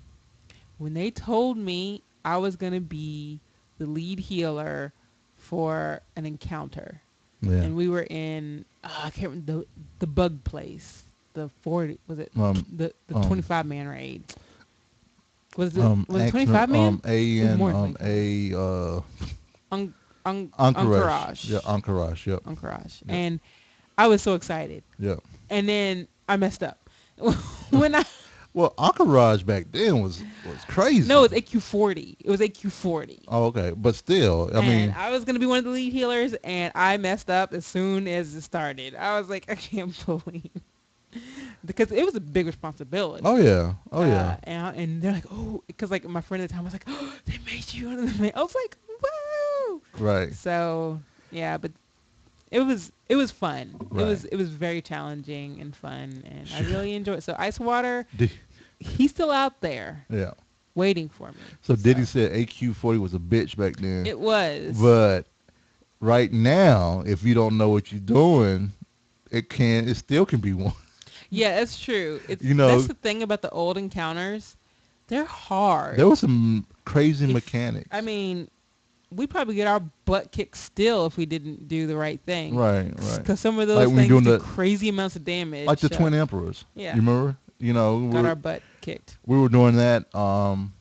when they told me I was going to be the lead healer for an encounter.
Yeah.
And we were in, I can't remember, the bug place. The 40, was it the 25 man raid? Was it 25 man? Encourage.
Yeah, Encourage. Yep.
Encourage. Yep. And I was so excited.
Yeah.
And then I messed up. When I
Well, Encourage back then was crazy.
No, it was AQ40. It was AQ40.
Oh, okay. But still, I mean,
I was going to be one of the lead healers, and I messed up as soon as it started. I was like, I can't believe. Because it was a big responsibility.
Oh, yeah. Oh, yeah.
And they're like, oh, because like my friend at the time was like, oh, they made you one of the men. I was like, woo! Right. So, yeah, but it was fun. Right. It was very challenging and fun, and I really enjoyed it. So Ice Water, he's still out there. Yeah. Waiting for me.
So Diddy said AQ40 was a bitch back then.
It was.
But right now, if you don't know what you're doing, it still can be one.
Yeah, that's true. That's the thing about the old encounters. They're hard.
There was some crazy mechanics.
I mean, we probably get our butt kicked still if we didn't do the right thing.
Right.
Because some of those things do crazy amounts of damage.
Like the Twin Emperors.
Yeah.
You remember?
Got our butt kicked.
We were doing that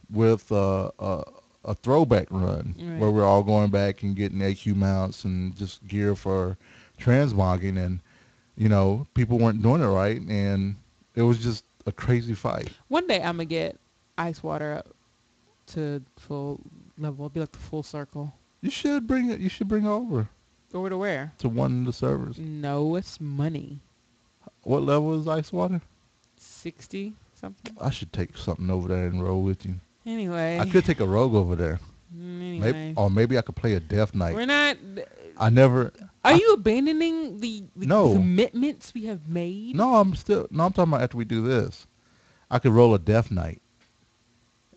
with a throwback run where we're all going back and getting AQ mounts and just gear for transmogging, and people weren't doing it right, and it was just a crazy fight.
One day I'm gonna get Ice Water up to full level. It'll be like the full circle.
You should bring it. You should bring it over.
Over to where?
To one of the servers.
No, it's money.
What level is Ice Water?
60 something.
I should take something over there and roll with you.
Anyway.
I could take a rogue over there.
Anyway.
Maybe I could play a Death Knight.
We're not.
Are
you abandoning the commitments we have made?
No, I'm talking about after we do this. I could roll a Death Knight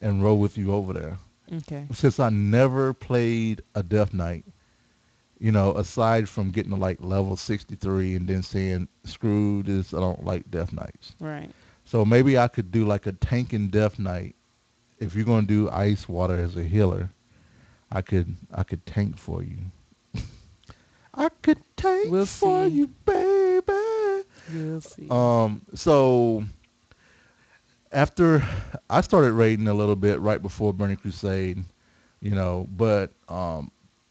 and roll with you over there.
Okay.
Since I never played a Death Knight, aside from getting to like level 63 and then saying, screw this, I don't like Death Knights.
Right.
So maybe I could do like a tanking Death Knight. If you're going to do Ice Water as a healer, I could tank for you. I could tank for you, baby.
We'll see.
So after I started raiding a little bit right before Burning Crusade, but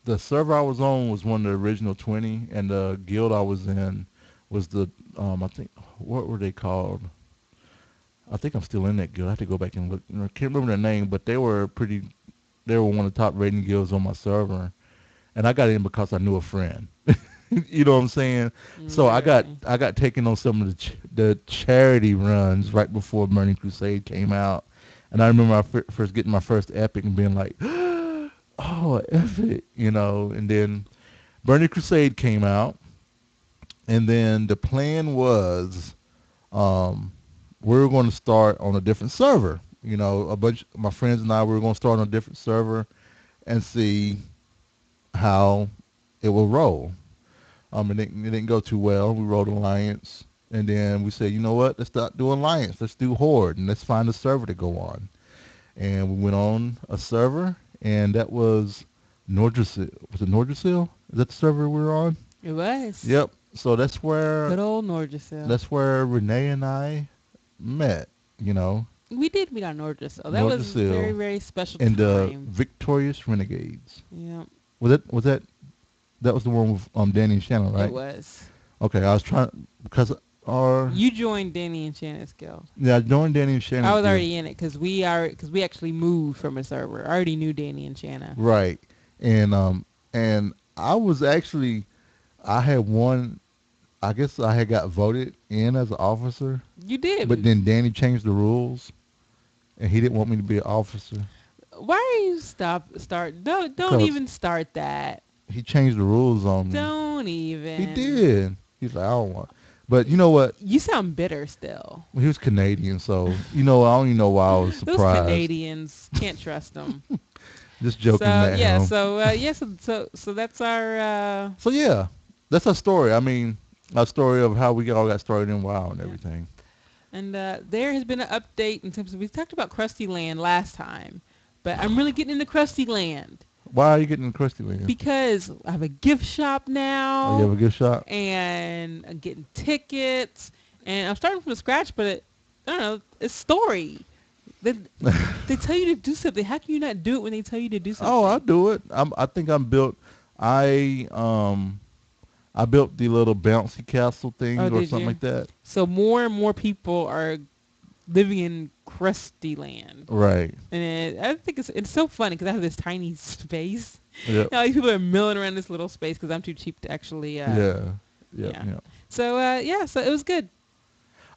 the server I was on was one of the original 20, and the guild I was in was the I think, what were they called? I think I'm still in that guild. I have to go back and look. I can't remember their name, but they were one of the top raiding guilds on my server, and I got in because I knew a friend. You know what I'm saying? So I got taken on some of the charity runs right before Burning Crusade came out, and I remember first getting my first epic and being like, oh, epic, and then Burning Crusade came out, and then the plan was we were going to start on a different server. A bunch of my friends and I, we were going to start on a different server and see how it will roll. It didn't go too well. We rolled Alliance, and then we said, you know what? Let's not do Alliance. Let's do Horde, and let's find a server to go on. And we went on a server, and that was Nordrasil. Was it Nordrasil? Is that the server we were on?
It was.
Yep. So that's where...
Good old Nordrasil.
That's where Renee and I met,
We did meet on Nordrasil. That was very, very special time.
And the Victorious Renegades.
Yeah.
That was the one with Danny and Shannon, right?
It was.
Okay, I was trying because
you joined Danny and Shannon's guild.
Yeah, I joined Danny and Shannon.
I was already in it because we actually moved from a server. I already knew Danny and Shannon.
Right, and I was actually, I had one. I guess I had got voted in as an officer.
You did.
But then Danny changed the rules, and he didn't want me to be an officer.
Why are you don't even start that.
He changed the rules on me.
Don't even.
He did. He's like, I don't want. But you know what?
You sound bitter still.
He was Canadian, so I don't even know why I was surprised.
Those Canadians, can't trust them.
Just joking.
So that's our.
So yeah, that's our story. I mean, a story of how we all got started in WoW and everything.
And there has been an update in terms of, we talked about Krustyland last time, but I'm really getting into Krustyland
Why are you getting Krustyland?
because I have a gift shop now.
Oh, you have a gift shop?
And I'm getting tickets, and I'm starting from scratch, but I don't know, it's story. They tell you to do something. How can you not do it when they tell you to do something?
Oh, I'll do it. I think I'm built. I built the little bouncy castle thing or
did
something
you?
like that.
So more and more people are living in Krustyland.
Right.
And I think it's so funny because I have this tiny space.
Yep.
Now, these people are milling around this little space because I'm too cheap to actually.
Yeah.
So so it was good.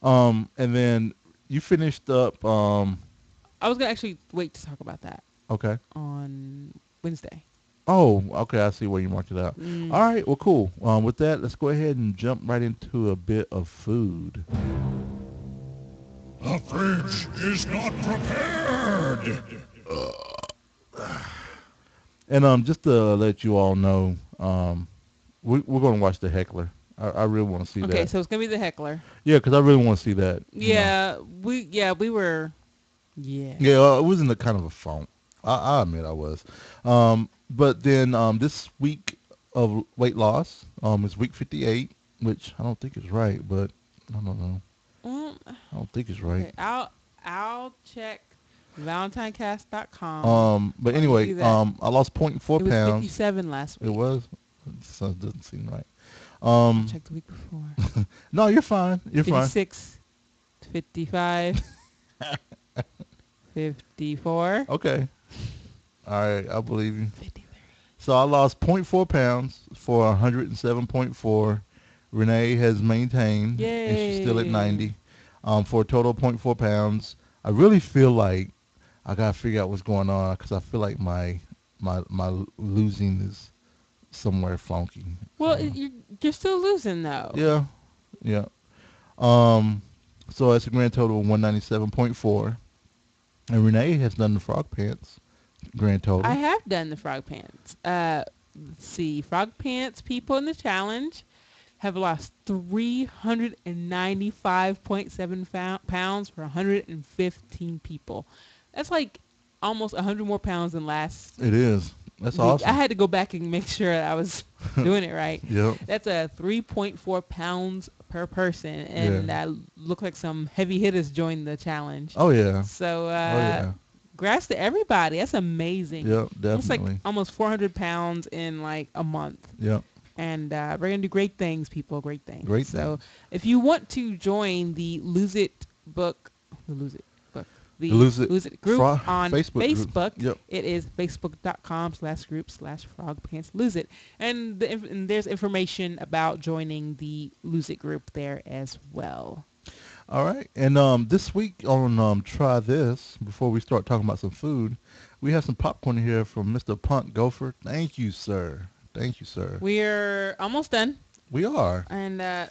And then you finished up.
I was gonna actually wait to talk about that
Okay.
on Wednesday.
Oh, okay. I see where you marked it out.
Mm.
All right. Well, cool. With that, let's go ahead and jump right into a bit of food.
The fridge is not prepared.
And just to let you all know, we're going to watch the Heckler. I really want to see that.
Okay, so it's gonna be the Heckler.
Yeah, because I really want to see that. you know.
We were. Yeah.
Yeah, it was in the kind of a funk. I admit I was. But then this week of weight loss is week 58, which I don't think is right, but I don't know. I don't think it's right.
Okay, I'll check ValentineCast.com.
But
While you
anyway,
do that.
I lost 0.4
It was
pounds.
57 last week.
It was? So it doesn't seem right.
I checked the week before.
No, you're fine. You're fine.
56, 55, 54,
Okay. All right, I believe you.
53.
So I lost 0.4 pounds for 107.4. Renee has maintained, and she's still at
Yay.
90 for a total of 0.4 pounds. I really feel like I got to figure out what's going on because I feel like my losing is somewhere funky.
Well, you're still losing though.
Yeah, yeah. So it's a grand total of 197.4. And Renee has done the frog pants grand total.
I have done the frog pants. Let's see, frog pants people in the challenge have lost 395.7 pounds for 115 people. That's like almost 100 more pounds than last
It is. That's
week.
awesome.
I had to go back and make sure I was doing it right.
Yep.
That's a 3.4 pounds per person, and that looked like some heavy hitters joined the challenge.
Oh yeah.
So,
yeah.
congrats to everybody. That's amazing.
Yep,
It's like
definitely.
almost 400 pounds in like a month.
Yep.
And we're going to do great things, people. Great things.
Great
So
things.
if you want to join the Lose It book, the Lose It group on Facebook,
Yep.
it is facebook.com/group/frogpantslose it. And there's information about joining the Lose It group there as well.
All right. And this week on Try This, before we start talking about some food, we have some popcorn here from Mr. Punt Gopher. Thank you, sir. Thank you, sir.
We're almost done.
We are.
And I'm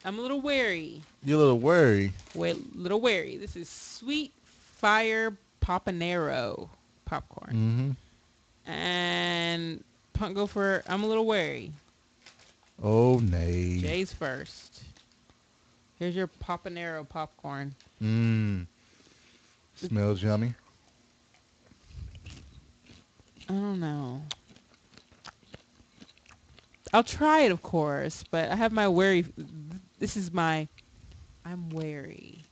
a little wary.
You're a little wary.
Little wary. This is Sweet Fire Popanero popcorn.
Mm-hmm.
And Punt Gopher, I'm a little wary.
Oh, nay.
Jay's first. Here's your Popanero popcorn.
Smells yummy.
I don't know. I'll try it, of course, but I have my wary. I'm wary.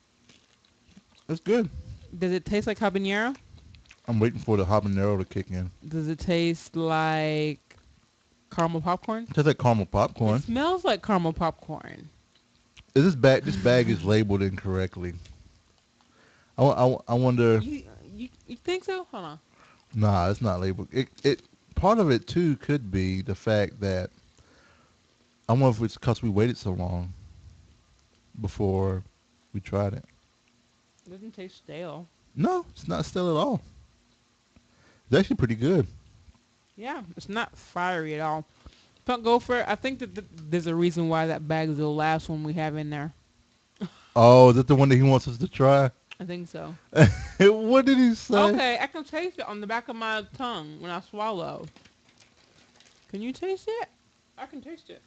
It's good.
Does it taste like habanero?
I'm waiting for the habanero to kick in.
Does it taste like caramel popcorn?
It tastes like caramel popcorn.
It smells like caramel popcorn.
Is this bag? This bag is labeled incorrectly. I wonder.
You think so? Hold on.
Nah, it's not labeled. It part of it too could be the fact that I wonder if it's because we waited so long before we tried it.
It doesn't taste stale.
No, it's not stale at all. It's actually pretty good.
Yeah, it's not fiery at all. Punt Gopher, I think that there's a reason why that bag is the last one we have in there.
Oh, is that the one that he wants us to try?
I think so.
What did he say?
Okay, I can taste it on the back of my tongue when I swallow. Can you taste it? I can taste it.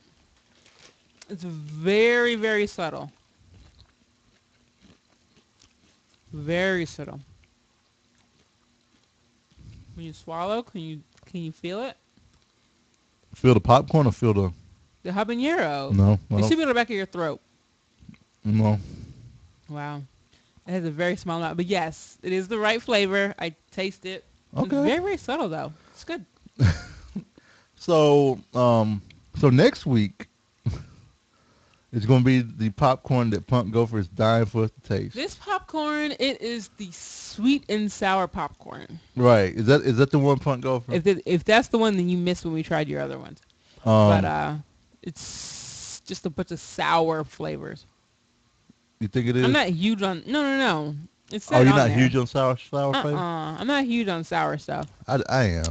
It's very, very subtle. Very subtle. When you swallow, can you feel it?
Feel the popcorn or feel the...
The habanero.
No.
It should be on the back of your throat.
No.
Wow. It has a very small amount. But yes, it is the right flavor. I taste it.
Okay.
It's very, very subtle, though. It's good.
So next week, it's going to be the popcorn that Punk Gopher is dying for us to taste.
This popcorn, it is the sweet and sour popcorn.
Right. Is that the one, Punk Gopher?
If that's the one, then you missed when we tried your other ones. But it's just a bunch of sour flavors.
You think it is?
I'm not huge on... No. It's
Oh, you're
on
not
there.
huge on sour flavor?
I'm not huge on sour stuff.
I am.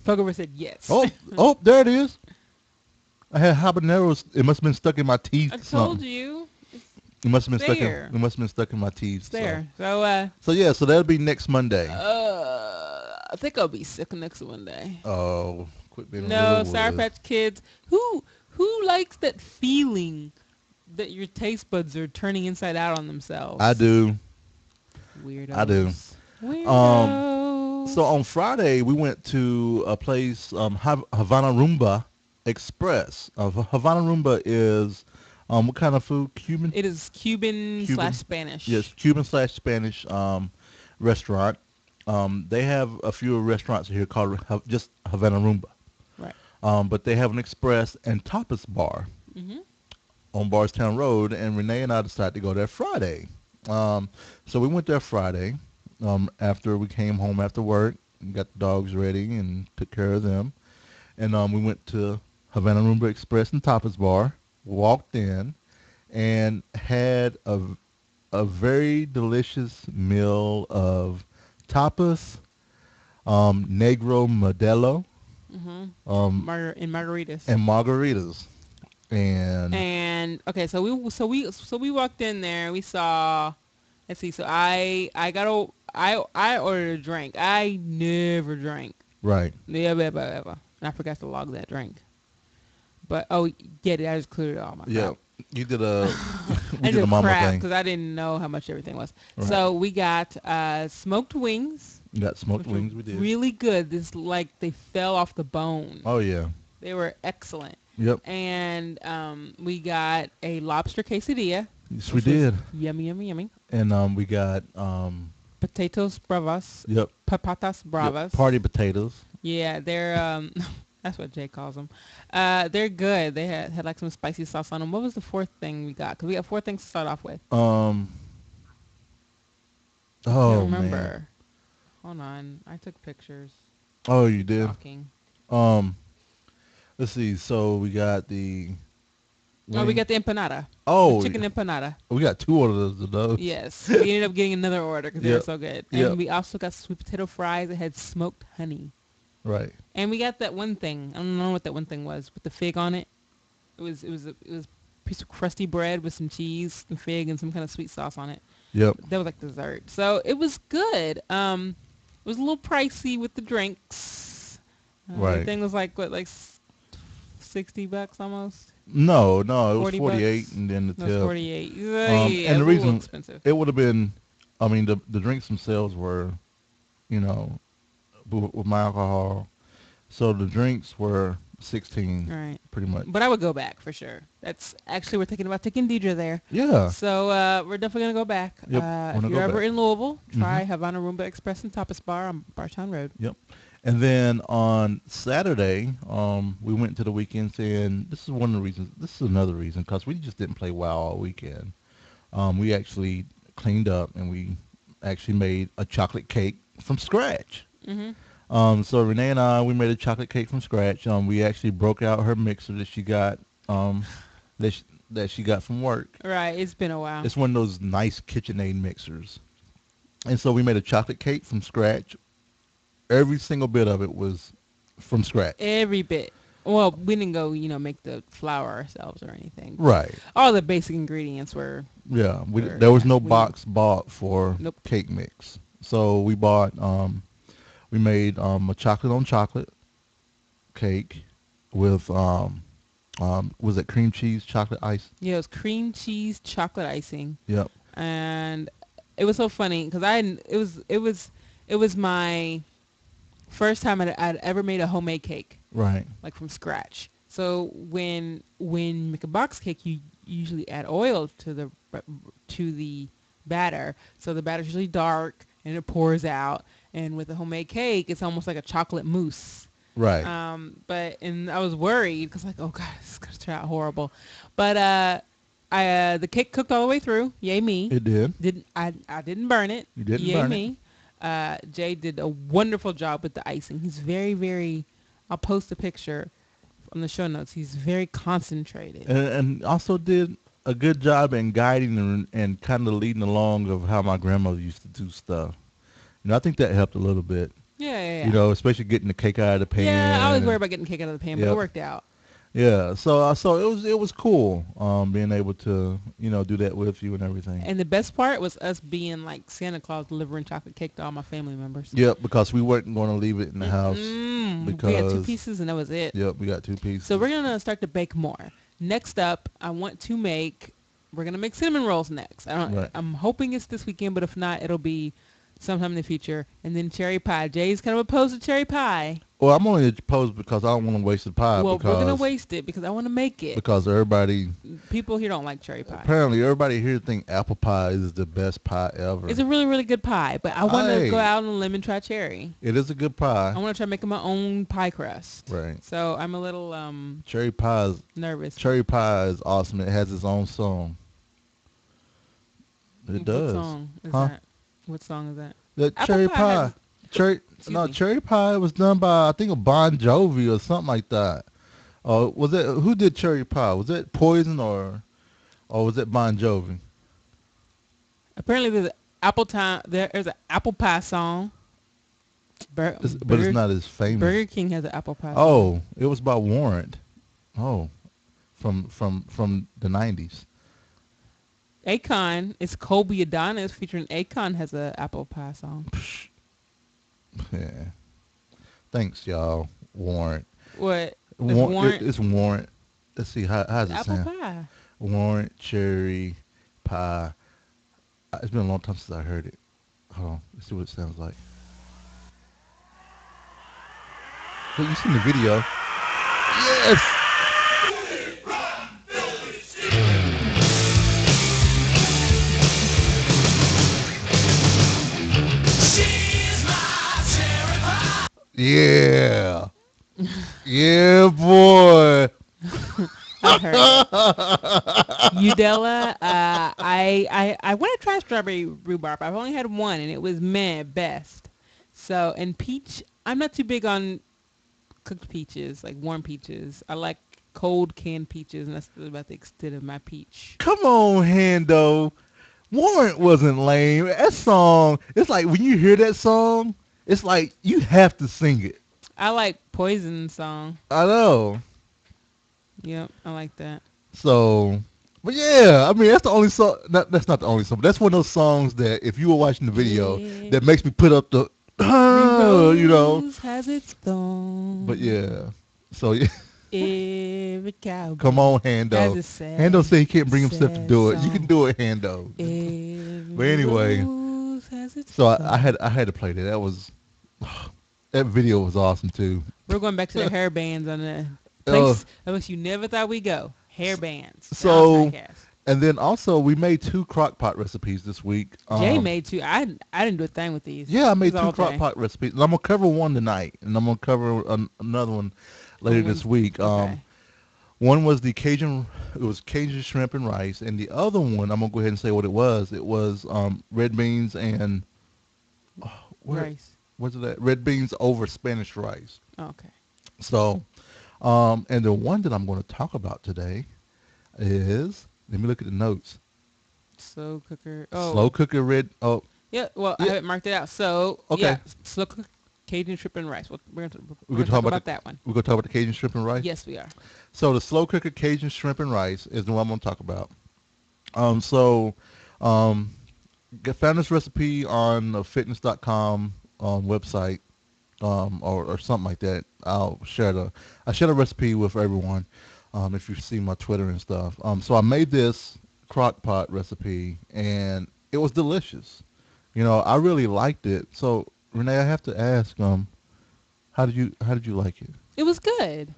Pogover said yes.
Oh, there it is. I had habaneros. It must have been stuck in my teeth.
I told you.
It must have been
there.
It must have been stuck in my teeth.
It's there.
So that'll be next Monday.
I think I'll be sick next Monday.
Oh, quit being
No, Sour Patch Kids. Who likes that feeling that your taste buds are turning inside out on themselves?
I do.
Weirdos.
I do.
Weirdos.
So on Friday we went to a place, Havana Rumba Express. Havana Rumba is what kind of food? Cuban?
It is Cuban/Spanish.
Yes, Cuban/Spanish restaurant. They have a few restaurants here called just Havana Rumba.
Right.
But they have an express and tapas bar on Bardstown Road, and Renee and I decided to go there Friday. So we went there Friday after we came home after work, and got the dogs ready and took care of them. And we went to Havana Rumba Express and Tapas Bar, walked in, and had a very delicious meal of tapas, Negro Modelo,
and margaritas.
and margaritas. And
okay, so we walked in there. We saw. Let's see. So I ordered a drink. I never drank.
right.
Never, ever. And I forgot to log that drink. But get it. I just cleared it all. My
Yeah,
crap.
you did a
I
you did a mama thing.
because I didn't know how much everything was.
Right.
So we got smoked wings.
You got smoked
which were
wings. We did.
really good. This like they fell off the bone.
Oh yeah.
They were excellent.
Yep.
And we got a lobster quesadilla.
Yes, we did.
Yummy, yummy, yummy.
And we got
Potatoes bravas.
yep.
Papatas bravas.
Yep, party potatoes.
Yeah, they're that's what Jay calls them. They're good. They had like some spicy sauce on them. What was the fourth thing we got? Because we got 4 things to start off with.
Oh
I can't remember.
man.
Hold on. I took pictures.
Oh, you did.
Talking.
Let's see. So we got the.
We got the empanada.
Oh,
The chicken empanada.
we got 2 orders of those.
Yes. We ended up getting another order because they were
Yep.
so good.
Yep.
And we also got sweet potato fries that had smoked honey.
Right.
And we got that one thing. I don't know what that one thing was with the fig on it. It was a piece of crusty bread with some cheese, some fig, and some kind of sweet sauce on it.
Yep.
That was like dessert. So it was good. It was a little pricey with the drinks.
Right.
The thing was like $60 almost.
No, it was
40
48,
bucks?
and then the
No, it was
tip.
48.
And
Yeah,
the
it was a little
reason
expensive.
it would have been, I mean, the drinks themselves were, with my alcohol, so the drinks were 16,
Right.
pretty much.
But I would go back for sure. That's actually we're thinking about taking Deidre there.
Yeah.
So we're definitely gonna go back.
Yep,
If
wanna
you're
go
ever
back.
in Louisville, try Havana Rumba Express and Tapas Bar on Bartown Road.
Yep. And then on Saturday, we went to the weekend, and this is one of the reasons. This is another reason, because we just didn't play WoW all weekend. We actually cleaned up, and we actually made a chocolate cake from scratch. So Renee and I, we made a chocolate cake from scratch. We actually broke out her mixer that she got, that she got from work.
Right. It's been a while.
It's one of those nice KitchenAid mixers. And so we made a chocolate cake from scratch. Every single bit of it was from scratch.
Every bit. Well, we didn't go, make the flour ourselves or anything.
Right.
All the basic ingredients were.
Yeah.
Sure,
There was no
we-
box bought for
Nope.
cake mix. So we bought, we made a chocolate on chocolate cake with, Was it cream cheese chocolate ice?
Yeah, it was cream cheese chocolate icing.
Yep.
And it was so funny because it was my first time I'd ever made a homemade cake,
Right.
like from scratch. So when you make a box cake, you usually add oil to the batter. So the batter's usually dark and it pours out. And with a homemade cake, it's almost like a chocolate mousse.
Right.
And I was worried because like, oh god, this is gonna turn out horrible. But the cake cooked all the way through. Yay me!
It did.
I didn't burn it.
You didn't
Yay
burn
me! Jay did a wonderful job with the icing. He's very, very. I'll post a picture on the show notes. He's very concentrated.
And also did a good job in guiding and kind of leading along of how my grandmother used to do stuff. I think that helped a little bit.
Yeah.
Especially getting the cake out of the pan.
Yeah, I always worry about getting cake out of the pan, but it worked out.
Yeah, so it was cool being able to do that with you and everything.
And the best part was us being like Santa Claus delivering chocolate cake to all my family members.
Yep, because we weren't going to leave it in the house. Because
we had 2 pieces and that was it.
Yep, we got 2 pieces.
So we're gonna start to bake more. Next up, we're gonna make cinnamon rolls next. I'm hoping it's this weekend, but if not, it'll be sometime in the future. And then cherry pie. Jay's kind of opposed to cherry pie.
Well, I'm only opposed because I don't want to waste the pie.
Well, we're going to waste it because I want to make it.
Because
people here don't like cherry pie.
Apparently, everybody here think apple pie is the best pie ever.
It's a really, really good pie, but I want to go out on a limb and try cherry.
It is a good pie.
I want to try making my own pie crust.
Right.
So I'm a little
cherry pie
nervous.
Cherry pie is awesome. It has its own song. It does.
What song is that? What song is that?
The cherry pie. Cherry pie was done by I think a Bon Jovi or something like that. Was it who did cherry pie? Was it Poison or was it Bon Jovi?
Apparently there's an apple pie song.
But it's not as famous.
Burger King has an apple pie song.
Oh, it was by Warrant. Oh, from the 90s.
Akon, it's Kobe Adonis featuring Akon has an apple pie song.
Yeah. Thanks, y'all. Warrant.
What?
It's Warrant. Let's see, how's it
apple
sound?
Pie.
Warrant, cherry, pie. It's been a long time since I heard it. Hold on. Let's see what it sounds like. Well, you seen the video. Yes! Yeah. Yeah, boy.
I heard it. Udella, I want to try strawberry rhubarb. I've only had one, and it was meh at best. So, and peach, I'm not too big on cooked peaches, like warm peaches. I like cold canned peaches, and that's about the extent of my peach.
Come on, Hando. Warrant wasn't lame. That song, it's like when you hear that song, it's like you have to sing it.
I like Poison song.
I know.
Yep, I like that.
So, but yeah, I mean, that's the only song. That's not the only song. But that's one of those songs that if you were watching the video, that makes me put up the,
has its thorn.
But yeah, so yeah.
Every cowboy
Come on, Hando. Hando said he can't bring himself to do it. You can do it, Hando. But anyway, so I had to play that. That video was awesome too.
We're going back to the hair bands on the place which you never thought we'd go. Hair bands.
So, and then also we made 2 crock pot recipes this week.
Jay made 2. I didn't do a thing with these.
Yeah, I made 2 crock pot recipes. And I'm gonna cover one tonight, and I'm gonna cover another one later this week.
Okay.
One was Cajun shrimp and rice, and the other one I'm gonna go ahead and say what it was. It was red beans and
rice.
What's that? Red beans over Spanish rice.
Okay.
So, and the one that I'm going to talk about today is, let me look at the notes.
Slow cooker.
Slow cooker red. Oh.
Yeah. Well, I haven't marked it out. So
okay.
Yeah, slow cooker Cajun shrimp and rice. We're going to talk about that one.
We're going to talk about the Cajun shrimp and rice.
Yes, we are.
So the slow cooker Cajun shrimp and rice is the one I'm going to talk about. Found this recipe on the fitness.com website, or something like that. I shared a recipe with everyone. If you've seen my Twitter and stuff. So I made this crock pot recipe, and it was delicious. I really liked it. So Renee, I have to ask, how did you like it?
It was good.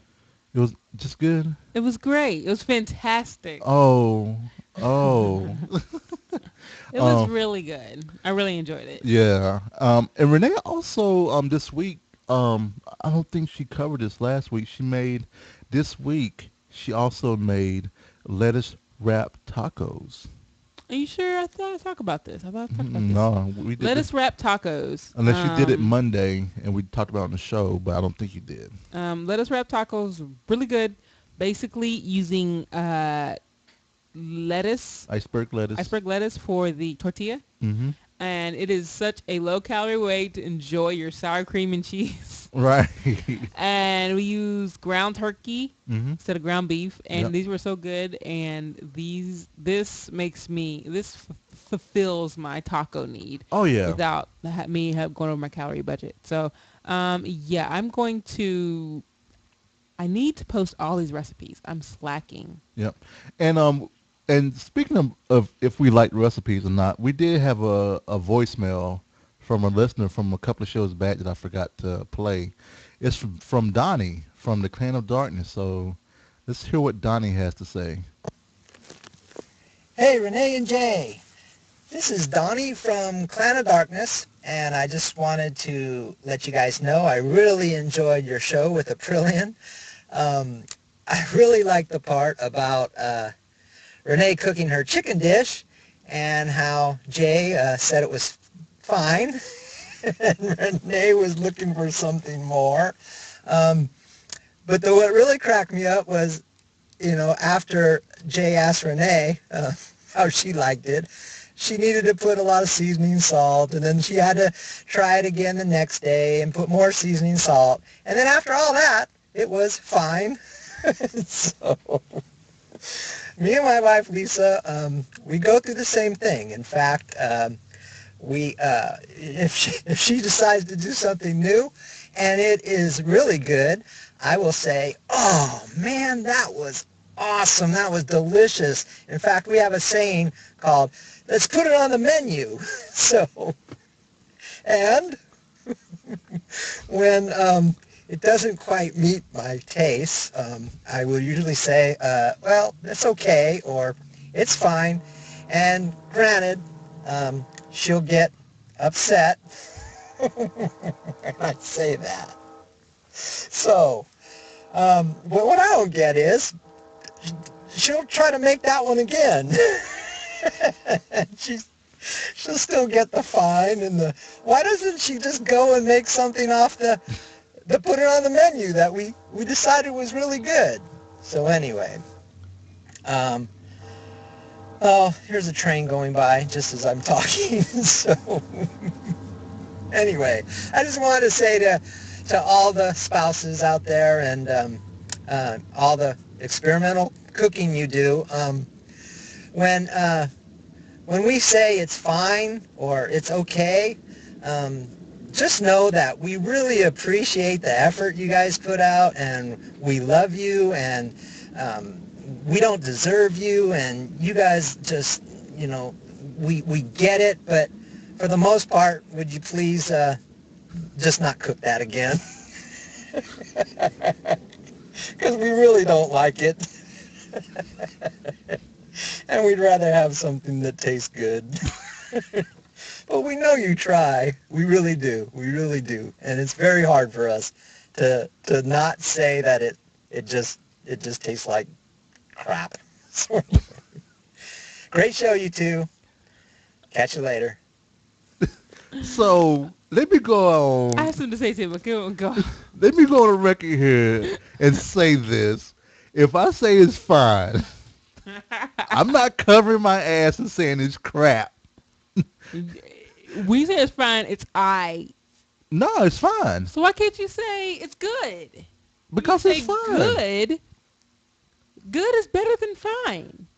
It was just good.
It was great. It was fantastic.
Oh, oh.
It was really good. I really enjoyed it.
Yeah. And Renee also this week, I don't think she covered this last week. This week she also made lettuce wrapped tacos.
Are you sure? I thought I talked about this. I thought I talked about this.
No, we did.
Lettuce wrap tacos.
Unless you did it Monday and we talked about it on the show, but I don't think you did.
Lettuce wrap tacos, really good. Basically using lettuce.
Iceberg lettuce
For the tortilla.
Mm-hmm.
And it is such a low-calorie way to enjoy your sour cream and cheese.
Right.
And we use ground turkey instead of ground beef, and these were so good. And this fulfills my taco need.
Oh yeah.
Without me going over my calorie budget. So yeah, I need to post all these recipes. I'm slacking.
Yep. And speaking of if we like recipes or not, we did have a voicemail from a listener from a couple of shows back that I forgot to play. It's from Donnie from the Clan of Darkness. So let's hear what Donnie has to say.
Hey, Renee and Jay. This is Donnie from Clan of Darkness, and I just wanted to let you guys know I really enjoyed your show with Aprillian. I really liked the part about Renee cooking her chicken dish and how Jay said it was fine and Renee was looking for something more. But what really cracked me up was, after Jay asked Renee how she liked it, she needed to put a lot of seasoning salt, and then she had to try it again the next day and put more seasoning salt. And then after all that, it was fine. So me and my wife Lisa, we go through the same thing. In fact, if she decides to do something new and it is really good, I will say, "Oh man, that was awesome! That was delicious!" In fact, we have a saying called "Let's put it on the menu." So, and when it doesn't quite meet my taste, I will usually say, "Well, that's okay," or "It's fine." And granted, she'll get upset when I say that. So, but what I don't get is she'll try to make that one again. She'll still get the fine and why doesn't she just go and make something off the put it on the menu that we decided was really good? So anyway, oh, here's a train going by just as I'm talking. So anyway, I just wanted to say to all the spouses out there and all the experimental cooking you do, when we say it's fine or it's okay, just know that we really appreciate the effort you guys put out, and we love you, and we don't deserve you, and you guys just, we get it, but for the most part, would you please just not cook that again? Because we really don't like it. And we'd rather have something that tastes good. But we know you try. We really do. We really do. And it's very hard for us to not say that it just tastes like crap. Great show, you two. Catch you later.
So let me go on.
I have something to say to him, but go.
Let me go on the record here and say this. If I say it's fine, I'm not covering my ass and saying it's crap.
We say it's fine, it's
No, it's fine.
So why can't you say it's good?
Because it's fine.
Good. Good is better than fine.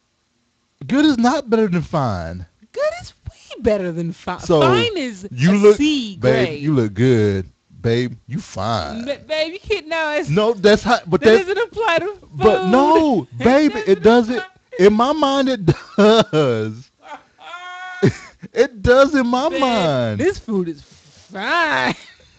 Good is not better than fine.
Good is way better than fine.
So
fine is
you
a
look,
C
babe,
grade.
you look good. babe, you fine.
Babe, you can't know.
No, that's how. But
That
that
doesn't apply to food.
But no, baby, it doesn't. In my mind, it does. It does in my
Babe,
mind.
this food is fine.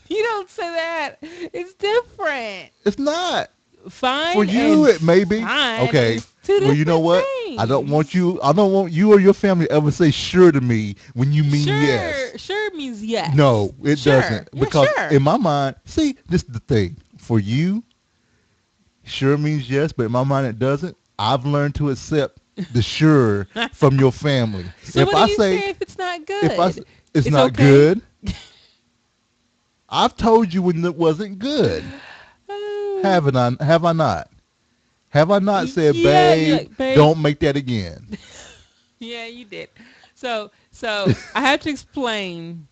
You don't say that. It's different.
It's not.
Fine
For you,
and
it may be.
fine
Okay.
is two
Well, you know what?
different
I don't
things.
want you or your family to ever say sure to me when you mean
Sure,
yes.
sure means yes.
No, it
Sure.
doesn't.
Yeah,
Because
sure.
in my mind, see, this is the thing. For you, sure means yes, but in my mind, it doesn't. I've learned to accept the sure from your family.
So
if
what do
I
you
say,
say if it's not good?
if I, it's not
okay?
good. I've told you when it wasn't good.
Oh.
Have I not? Have I not said,
Yeah,
babe,
you're like, babe.
don't make that again?
Yeah, you did. So I have to explain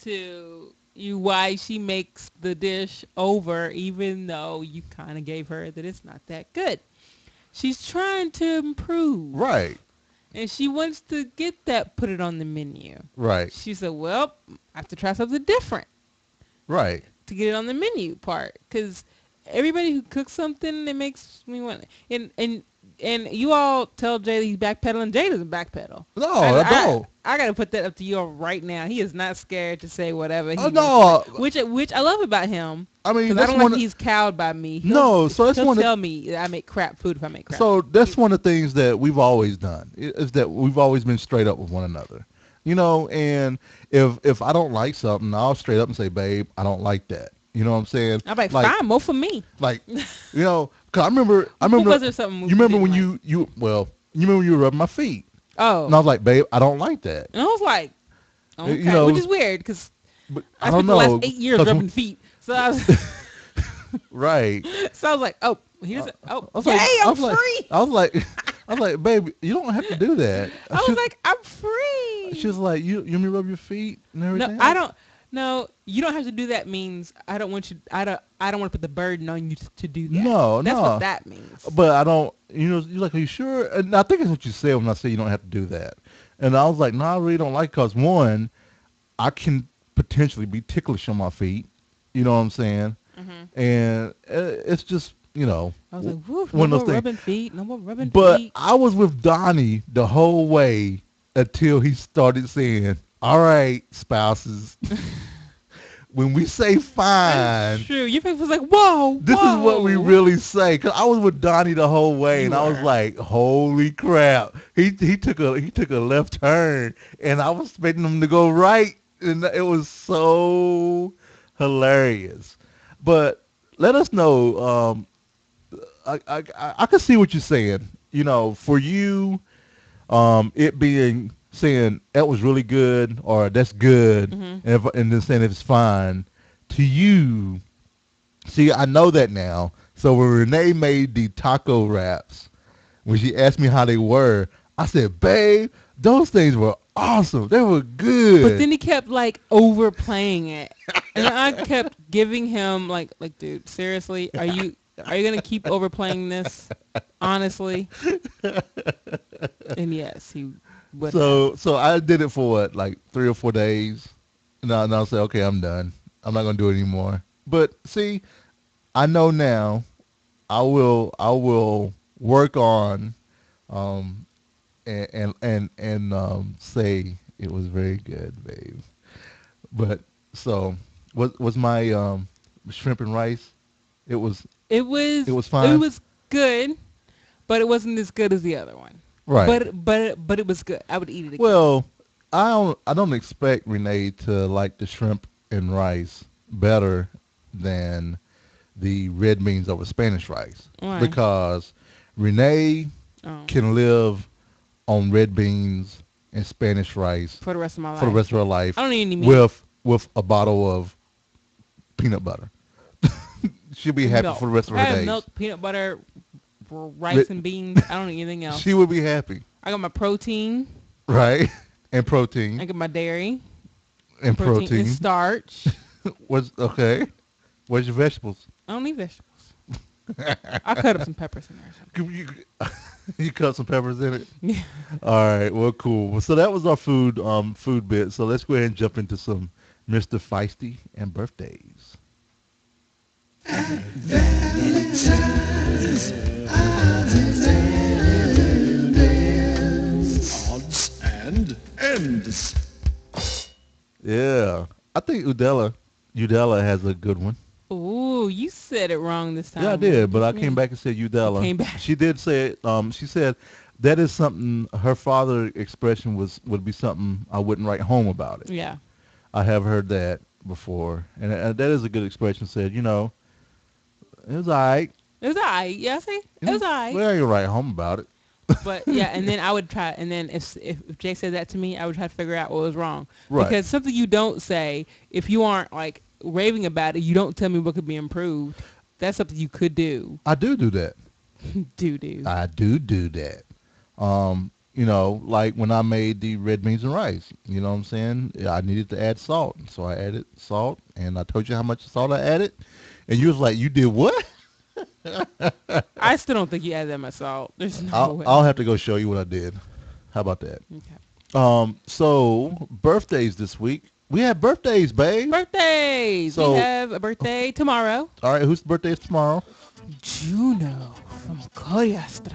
to you why she makes the dish over, even though you kind of gave her that it's not that good. She's trying to improve.
Right,
And she wants to get that, put it on the menu.
right,
She said, well, I have to try something different
right.
to get it on the menu part. Because everybody who cooks something, it makes me want... And you all tell Jay that he's backpedaling. Jay doesn't backpedal.
No, I don't.
I got to put that up to you all right now. He is not scared to say whatever. He
No.
wants. Which I love about him.
I mean,
Because I
that's
don't
one.
like he's cowed by me.
No, so that's
he'll
one of-
tell me that I make crap food if I make crap.
So that's one of the things that we've always done is that we've always been straight up with one another, you know. And if I don't like something, I'll straight up and say, babe, I don't like that. You know what I'm saying?
I'm like, fine, more for me.
Like, you know, cause I remember.
Was there something
You remember when
didn't like?
you remember when you were rubbing my feet,
Oh.
and I was like, babe, I don't like that.
And I was like, okay,
You know,
which is weird because
But
I
I don't
spent
know.
the last 8 years
'cause
rubbing feet. So I was,
right.
so I was like, oh, here's it. Oh,
I was
yay,
like, I
I'm
was like-
free.
I was like, baby, you don't have to do that.
I was like, I'm free.
she was like, you want me to rub your feet and
No,
everything?
I don't. No, you don't have to do that. Means I don't want you. I don't want to put the burden on you to do that.
No,
that's
no.
what that means.
But I don't. You know, you're like, are you sure? And I think it's what you said when I said you don't have to do that. And I was like, no, I really don't like. Cause one, I can potentially be ticklish on my feet. You know what I'm saying?
Mm-hmm.
And it's just, you know,
I was like, woof,
one
no
of those
more
things.
rubbing feet, no more rubbing
But
feet.
I was with Donnie the whole way until he started saying, all right, spouses, when we say fine,
That's true. Your face was like, whoa,
this is what we really say. Cause I was with Donnie the whole way, and I was
were.
like, holy crap. He took a left turn, and I was expecting him to go right, and it was so hilarious. But let us know. I can see what you're saying. You know, for you, it being saying that was really good or that's good, and then saying if it's fine. To you, see, I know that now. So when Renee made the taco wraps, when she asked me how they were, I said, babe, those things were awesome. They were good.
But then he kept like overplaying it, and I kept giving him like, dude, seriously, are you gonna keep overplaying this? Honestly. And yes, he would.
So I did it for what, like 3 or 4 days. And I said, okay, I'm done. I'm not gonna do it anymore. But see, I know now. I will work on, and say it was very good, babe. But so, what was my shrimp and rice? It was fine?
It was good, but it wasn't as good as the other one.
right.
But it was good. I would eat it again.
Well, I don't expect Renee to like the shrimp and rice better than the red beans over Spanish rice.
Why?
Because Renee can live on red beans and Spanish rice
For the rest of my life.
for the rest of her life
I don't need any meat.
with a bottle of peanut butter. She'll be happy
Milk.
for the rest of
I
her
have
days.
milk, peanut butter, rice and beans. I don't need anything else.
She would be happy,
I got my protein.
right? And protein
I got my dairy.
and protein.
And starch.
What's okay? Where's your vegetables?
I don't need vegetables. I cut up some peppers in there. Or something.
You cut some peppers in it.
Yeah.
All right. Well, cool. So that was our food bit. So let's go ahead and jump into some Mr. Feisty and birthdays.
Odds and ends.
Yeah. I think Udella has a good one.
Ooh, you said it wrong this time.
Yeah, I did, but I
What
came
you
back and said Udella.
came back.
She did say it. She said that is something, her father expression would be something I wouldn't write home about it.
mean? Yeah.
I have heard that before. And that is a good expression. Said, it was all right.
It was alright. Yeah, see? It was alright.
Well, you write home about it.
But yeah, and then I would try, and then if Jay said that to me, I would try to figure out what was wrong.
Right.
Because something you don't say, if you aren't like raving about it, you don't tell me what could be improved. That's something you could do.
I do that.
do.
I do that. Like when I made the red beans and rice, you know what I'm saying? I needed to add salt. So I added salt, and I told you how much salt I added. And you was like, you did what?
I still don't think you added that much salt. There's no way.
I'll have to go show you what I did. How about that?
Okay.
So birthdays this week. We have birthdays, babe.
Birthdays.
So-
We have a birthday tomorrow.
All right, whose birthday is tomorrow?
Juno from Koyastras.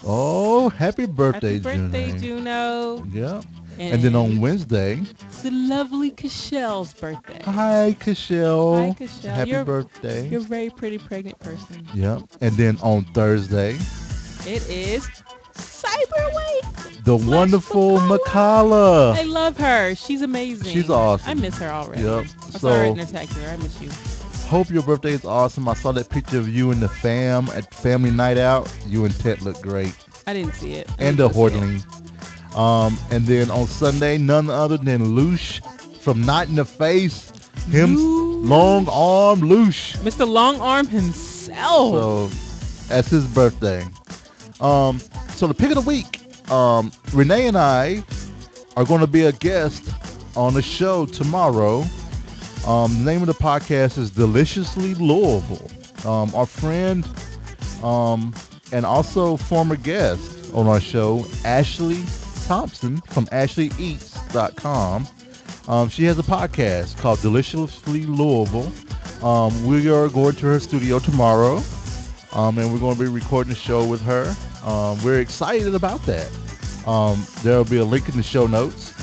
Oh, happy birthday,
Happy birthday,
June.
Juno.
Yeah. And then on Wednesday,
it's the lovely Cachelle's birthday.
hi, Cashel.
Hi, Cashel.
Happy birthday.
You're a very pretty pregnant person.
Yeah. And then on Thursday,
It is Cyberweight.
the
Slash
wonderful
Makala.
Makala.
I love her. She's amazing.
She's awesome.
I miss her already.
Yep.
I saw her
So-
in Hitchhiker. I miss you.
Hope your birthday is awesome. I saw that picture of you and the fam at family night out. You and Ted look great.
I didn't see it.
And the Hortling. And then on Sunday, none other than Loosh from Not in the Face. Him,
Loosh.
long arm Loosh.
Mr. Long Arm himself.
So that's his birthday. So the pick of the week, Renee and I are going to be a guest on the show tomorrow. The name of the podcast is Deliciously Louisville. Our friend and also former guest on our show, Ashley Thompson from AshleyEats.com. She has a podcast called Deliciously Louisville. We are going to her studio tomorrow, and we're going to be recording the show with her. We're excited about that. There will be a link in the show notes.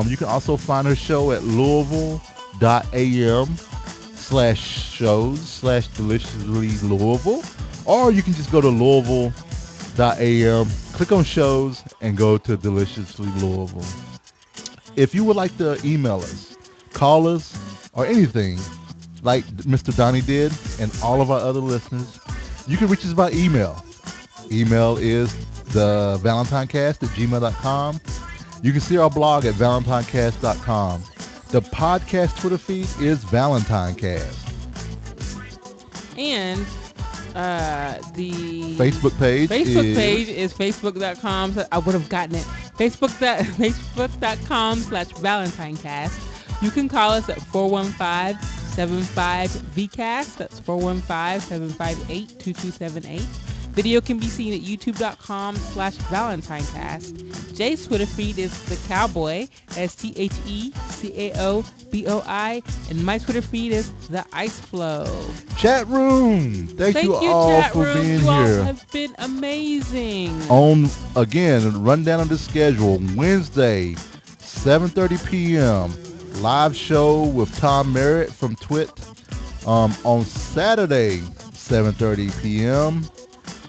You can also find her show at Louisville.am/shows/Deliciously Louisville, or you can just go to Louisville.am, click on shows, and go to Deliciously Louisville. If you would like to email us, call us, or anything like Mr. Donnie did and all of our other listeners, you can reach us by email. Email is the ValentineCast@gmail.com. You can see our blog at ValentineCast.com. The podcast Twitter feed is ValentineCast.
And the
Facebook page
is facebook.com. So I would have gotten it. Facebook.com/ValentineCast. You can call us at 415-75-VCAST. That's 415-758-2278. Video can be seen at youtube.com/ValentineCast. Jay's Twitter feed is The Cowboy, STHECAOBOI, and my Twitter feed is The Ice Flow.
Chat room. Thank you all
chat
for
room.
being
You all
here.
have been amazing.
Again, rundown of the schedule. Wednesday, 7:30 p.m. Live show with Tom Merritt from Twit. On Saturday, 7:30 p.m.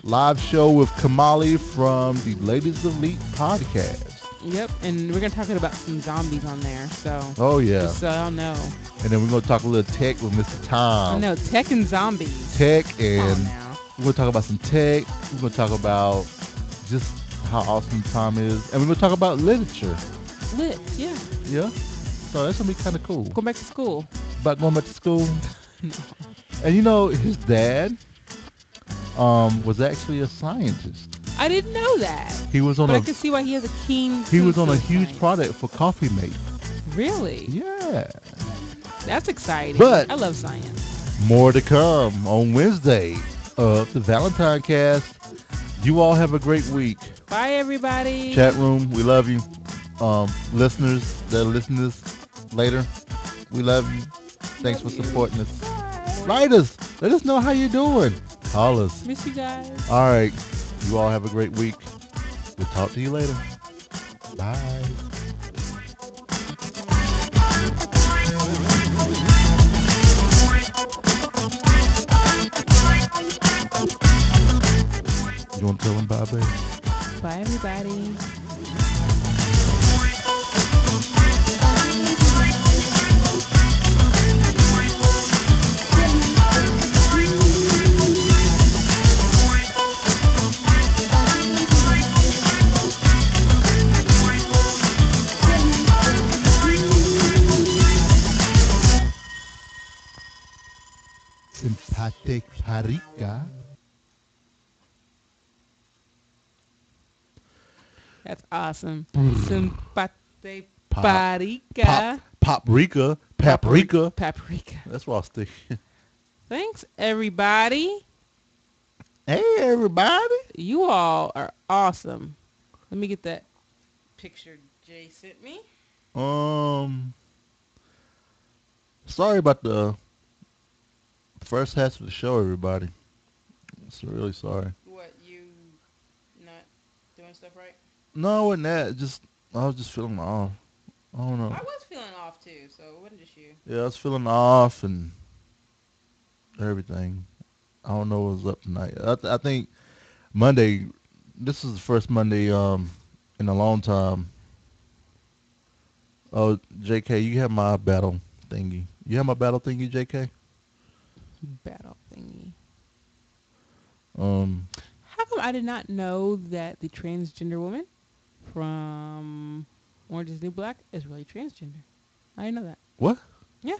Live show with Kamali from the Ladies Elite podcast.
Yep, and we're gonna talk about some zombies on there. So.
Oh yeah.
Just so y'all know.
And then we're gonna talk a little tech with Mr. Tom.
I know tech and zombies.
Tech
Come on
and
now.
we're gonna talk about some tech. We're gonna talk about just how awesome Tom is, and we're gonna talk about literature.
Lit, yeah.
Yeah. So that's gonna be kind of cool.
Go back to school.
About going back to school.
No.
And his dad was actually a scientist.
I didn't know that.
He was on
But I
a
can see why he has a keen.
he was on a
sense of
huge
science.
product for Coffee Mate.
Really?
Yeah.
That's exciting.
But-
I love science.
More to come on Wednesday of the Valentine Cast. You all have a great week.
Bye, everybody.
Chat room, we love you. Listeners that listen to this later, We love you. Thanks for
Love you.
supporting us.
Bye.
Write us. Let us know how you're doing. Call us.
Miss you guys.
All right. You all have a great week. We'll talk to you later. Bye. You want to tell them bye, baby?
Bye, everybody.
Simpática.
That's awesome.
Pop.
Simpática.
Paprika. Paprika.
Paprika.
That's what I was thinking.
Thanks, everybody.
Hey, everybody.
You all are awesome. Let me get that picture Jay sent me.
Sorry about the first half of the show, everybody. So really sorry.
What, you not doing stuff right?
No, it wasn't that. I was just feeling off. I don't know.
I was feeling off too, so it wasn't just you.
Yeah, I was feeling off and everything. I don't know what was up tonight. I think Monday. This is the first Monday in a long time. Oh, JK, you have my battle thingy. You have my battle thingy, JK?
Battle thingy.
Um,
How come I did not know that the transgender woman from Orange is the New Black is really transgender? I didn't know that.
what?
Yeah.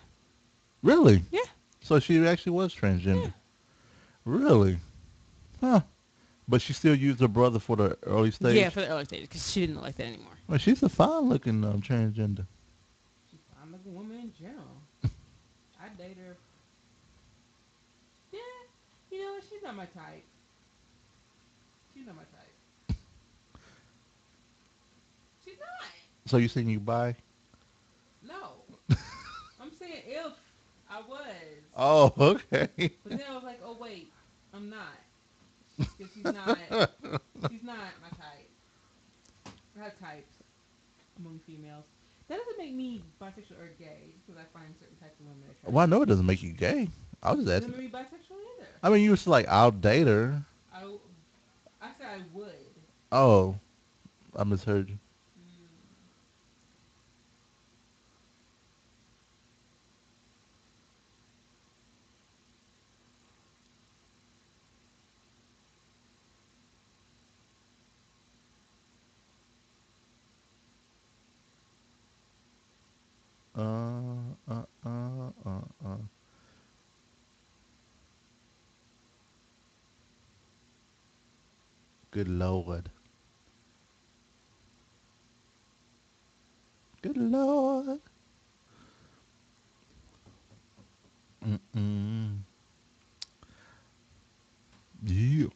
Really?
Yeah.
So she actually was transgender.
Yeah.
Really? Huh. But she still used her brother for the early stage?
Yeah, for the early stages, because she didn't look like that anymore.
Well, she's a fine-looking transgender.
She's a fine-looking woman in general. I'd date her. Yeah. You know, she's not my type. She's not my type. She's not.
So you saying you bi?
No. I'm saying if I was.
Oh, okay.
But then I was like, oh, wait. I'm not. Because she's not. She's not my type. I have types among females. That doesn't make me bisexual or gay, just because I find certain types of women attractive.
Well, I know it doesn't make you gay. I was just
It doesn't
asking.
make me bisexual either.
I mean, you was like, I'll date her.
I said I would.
Oh, I misheard you. Uh, uh, uh, uh, uh. Good Lord. Good Lord. Mm-mm. Yeah.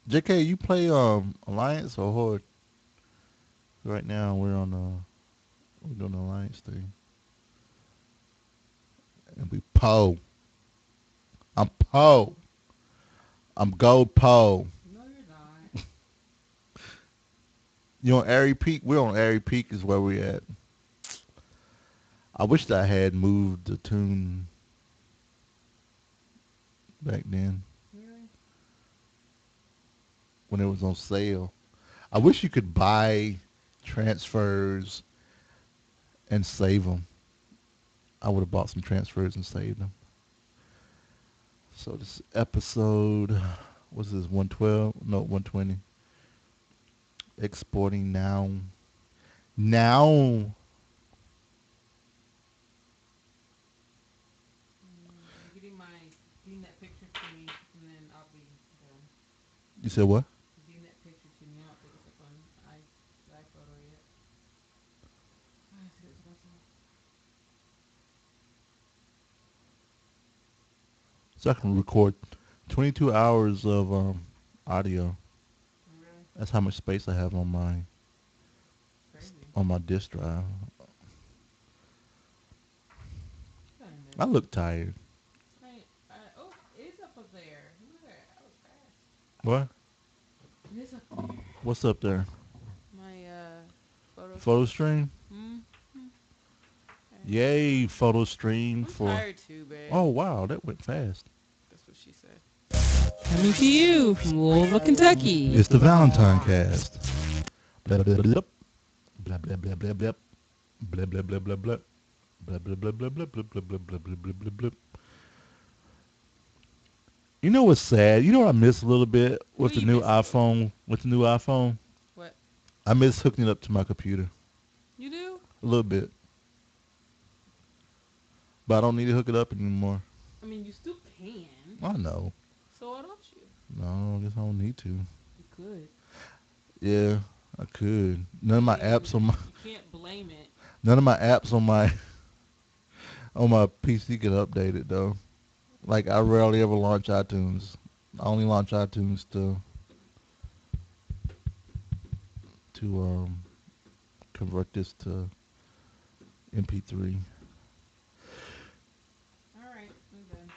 JK, you play Alliance or Horde? Right now we're doing the Alliance thing. And we Poe. I'm Poe. I'm Gold Poe.
No, you're not.
You on Airy Peak? We're on Airy Peak is where we at. I wish that I had moved the tune back then
Really?
when it was on sale. I wish you could buy transfers and save them. I would have bought some transfers and saved them. So this episode, what's this, 112? No, 120. Exporting now. Now.
Getting that picture to me, and then I'll be done.
You said what?
Getting that picture to me, I don't think it's up on iPhoto yet. I have to do it to myself.
So I can record 22 hours of audio.
Really?
That's how much space I have on
Crazy.
my disk drive. I look tired.
Oh, it's up there. Look at that. I was fast.
What?
It is up there.
What's up there?
My photo
Photo
stream.
stream?
Hmm.
Yay, photo stream
I'm
for...
tired too, babe.
Oh, wow, that went fast.
That's what she said. Coming to you from Louisville, Kentucky.
It's the ValentineCast. Blah, blah, blah, blah, blah, blah, blah, blah, blah, blah, blah, blah, blah. Blah, blah, blah, blah, blah, blah, blah, blah, blah, blah, blah, blah, blah. You know what's sad? You know what I miss a little bit with the new iPhone? With the new iPhone?
What?
I miss hooking it up to my computer.
You do?
A little bit. But I don't need to hook it up anymore.
I mean, you still can.
I know.
So why don't you?
No, I guess I don't need to.
You could.
Yeah, I could. None of my apps on my...
You can't blame it.
None of my apps on my PC get updated though. Like I rarely ever launch iTunes. I only launch iTunes to convert this to MP3.
All right, I'm done.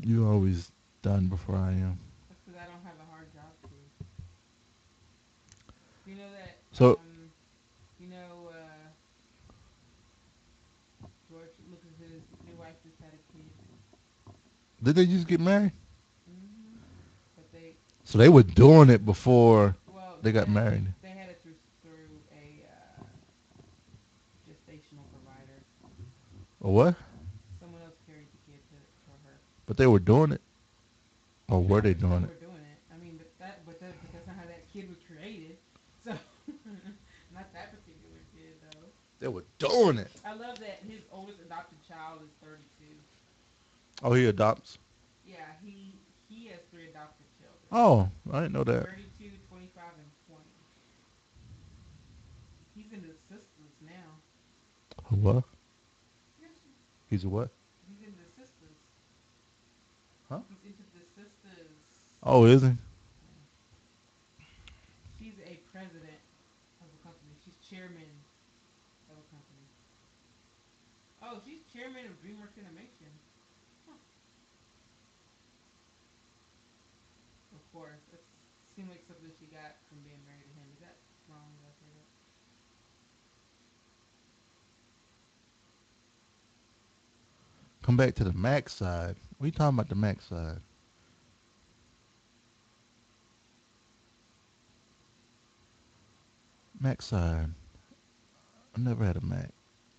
You always done before I am.
That's because I don't have a hard job to. You know that.
So
You know, George Lucas's new wife just had a kid.
did they just get married?
Mm-hmm. But they.
So they were doing it before
Well,
they got married.
They had it through a gestational provider.
Or what?
Someone else carried the kid for her.
But they were doing it. Or were they doing it?
They were doing it. I mean, but that's not how that kid was created. So, not that particular kid though.
They were doing it.
I love that his oldest adopted child is 32.
Oh, he adopts?
Yeah, he has 3 adopted children.
Oh, I didn't know that.
32, 25, and 20. He's into sisters now.
What?
Yes,
He's a what?
he's into sisters.
Huh?
He's into the sisters.
Oh, is he?
She's a president of a company. She's chairman of a company. Oh, she's chairman of DreamWorks Animation. Huh. Of course, it seemed like something she got from being married to him. Is that wrong? Did I say that?
Come back to the Mac side. What are you talking about the Mac side? Mac side. I never had a Mac.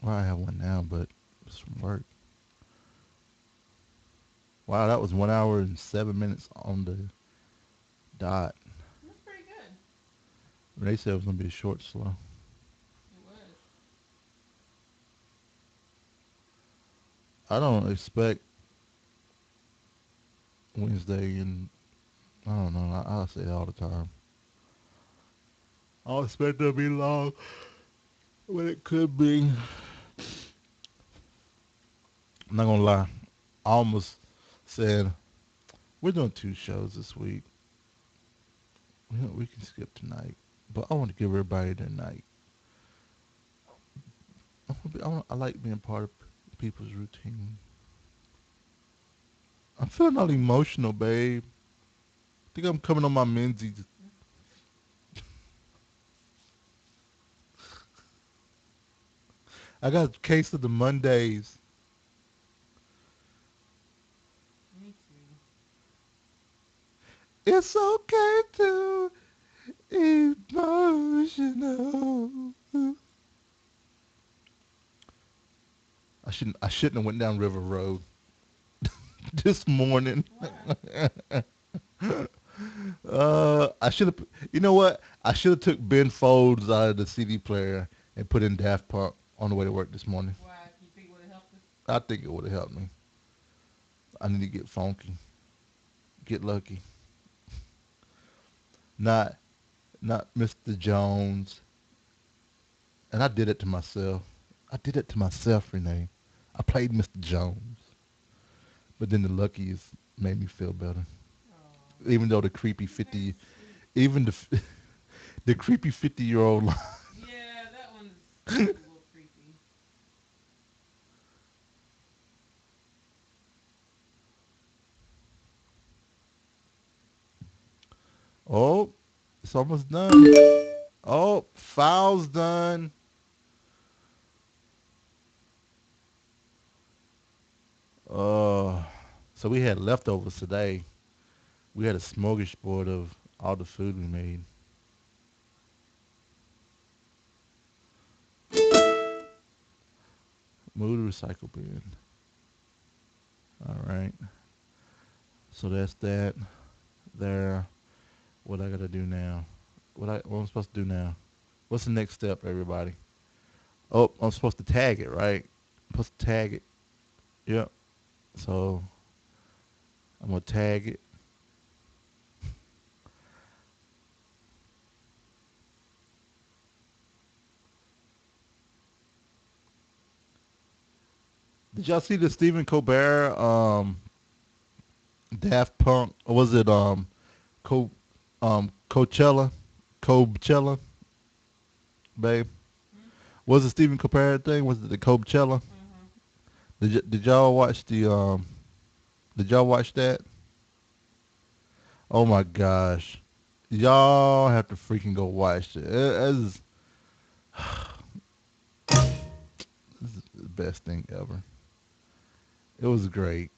Well, I have one now, but it's from work. Wow, that was 1 hour and 7 minutes on the dot.
That's pretty good.
They said it was going to be a short slow.
It was.
I don't expect Wednesday and I don't know. I'll say it all the time. I don't expect it to be long, but it could be. I'm not gonna lie. I almost said we're doing 2 shows this week. We can skip tonight, but I want to give everybody their night. I like being part of people's routine. I'm feeling all emotional, babe. I think I'm coming on my menzies. I got a case of the Mondays.
Me too.
It's okay to emotional. I shouldn't have went down River Road this morning. I should have. You know what? I should have took Ben Folds out of the CD player and put in Daft Punk on the way to work this morning.
Why? You think it would have helped us?
I think it would have helped me. I need to get funky, get lucky. Not Mr. Jones. And I did it to myself. Renee. I played Mr. Jones. But then the Luckies made me feel better.
Oh.
Even though the creepy 50, even the creepy 50-year-old line.
Yeah, that one's a little creepy.
Oh, it's almost done. Oh, foul's done. Uh, so we had leftovers today. We had a smorgasbord of all the food we made. Move the recycle bin. All right. So that's that. There. What I gotta do now? What I'm supposed to do now? What's the next step, everybody? Oh, I'm supposed to tag it, right? I'm supposed to tag it. Yep. So I'm gonna tag it. Did y'all see the Stephen Colbert Daft Punk, or was it Coachella? Coachella, babe? Was it Stephen Colbert thing? Was it the Coachella? Did y'all watch the did y'all watch that? Oh my gosh. Y'all have to freaking go watch it. This is the best thing ever. It was great.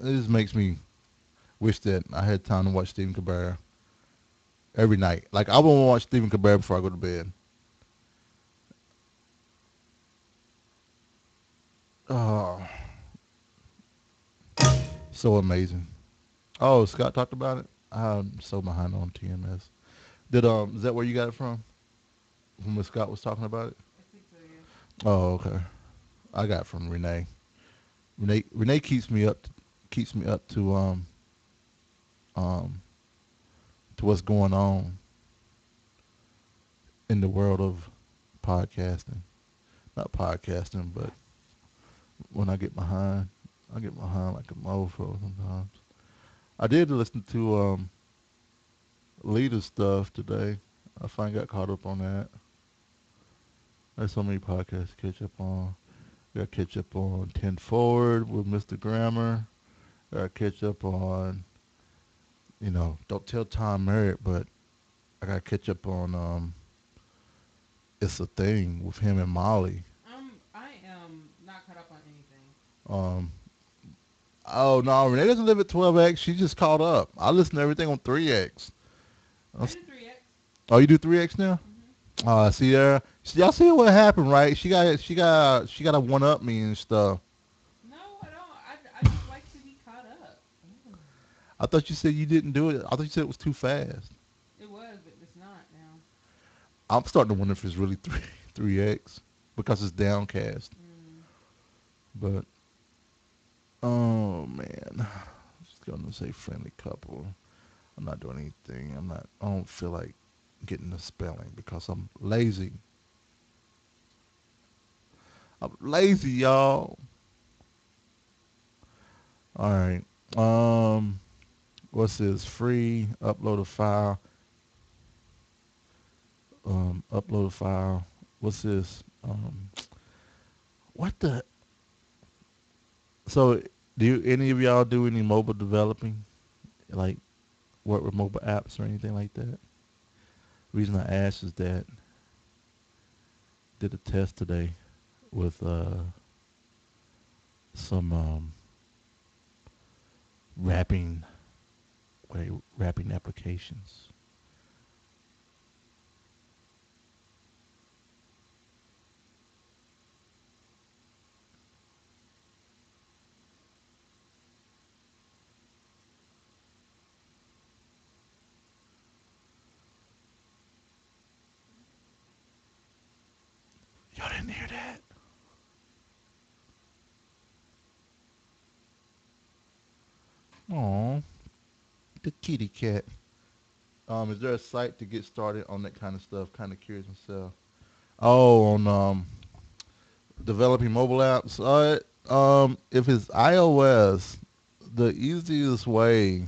It just makes me wish that I had time to watch Stephen Colbert every night. Like I want to watch Stephen Colbert before I go to bed. Oh, so amazing. Oh, Scott talked about it. I'm so behind on TMS. Did is that where you got it from? From when Scott was talking about it? Oh, okay. I got it from Renee. Renee keeps me up um to what's going on in the world of podcasting. Not podcasting, but when I get behind like a mofo sometimes. I did listen to Leader stuff today. I finally got caught up on that. There's so many podcasts to catch up on. Got to catch up on 10 Forward with Mr. Grammar. Got to catch up on, Don't Tell Tom Merritt, but I got to catch up on It's a Thing with him and Molly.
I am not caught up on anything.
Um, oh, no, Renee doesn't live at 12X. She just caught up. I listen to everything on 3X.
I did 3X.
Oh, you do 3X now? See there. Y'all see what happened, right? She got to one up me and stuff.
No, I don't. I just like to be caught up. Ooh.
I thought you said you didn't do it. I thought you said it was too fast.
It was, but it's not now.
I'm starting to wonder if it's really 3X because it's downcast. But oh man, I was gonna say friendly couple. I'm not doing anything. I don't feel like getting the spelling because I'm lazy. I'm lazy, y'all. All right. Um, what's this? Free. Upload a file. Upload a file. What's this? What the? So, do any of y'all do any mobile developing? Like work with mobile apps or anything like that? Reason I asked is that did a test today with some rapping rapping applications. Y'all didn't hear that? Aw, the kitty cat. Is there a site to get started on that kind of stuff? Kind of curious myself. Oh, on developing mobile apps. If it's iOS, the easiest way.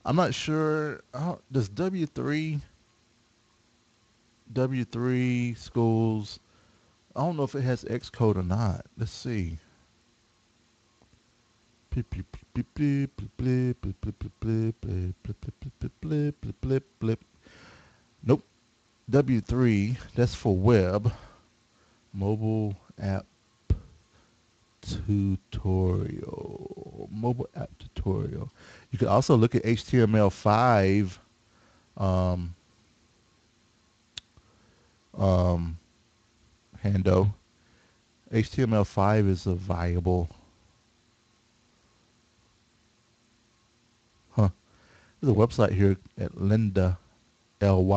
I'm not sure. Does W3 schools? I don't know if it has Xcode or not. Let's see. Nope. W3, that's for web. Mobile app tutorial. Mobile app tutorial. You can also look at HTML5 um, um, handle. HTML5 is a viable. Huh. There's a website here at Lynda, LYNDA.com.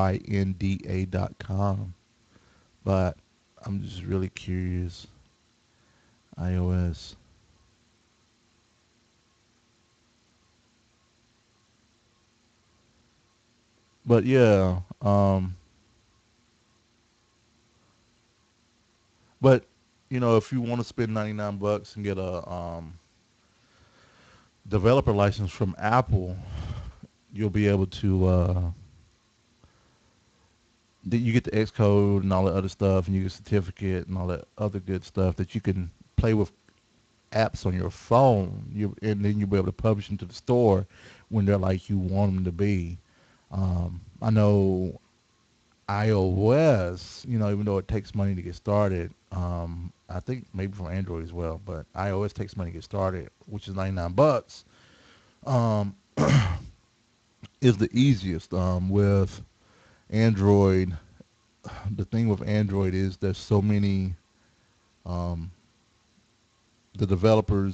But I'm just really curious. iOS. But yeah, but if you want to spend $99 and get a developer license from Apple, you'll be able to you get the Xcode and all that other stuff, and you get a certificate and all that other good stuff that you can play with apps on your phone. And then you'll be able to publish them to the store when they're like you want them to be. I know iOS, even though it takes money to get started, I think maybe from Android as well, but iOS takes money to get started, which is $99. Um, is the easiest. With Android, the thing with Android is there's so many. Um, the developing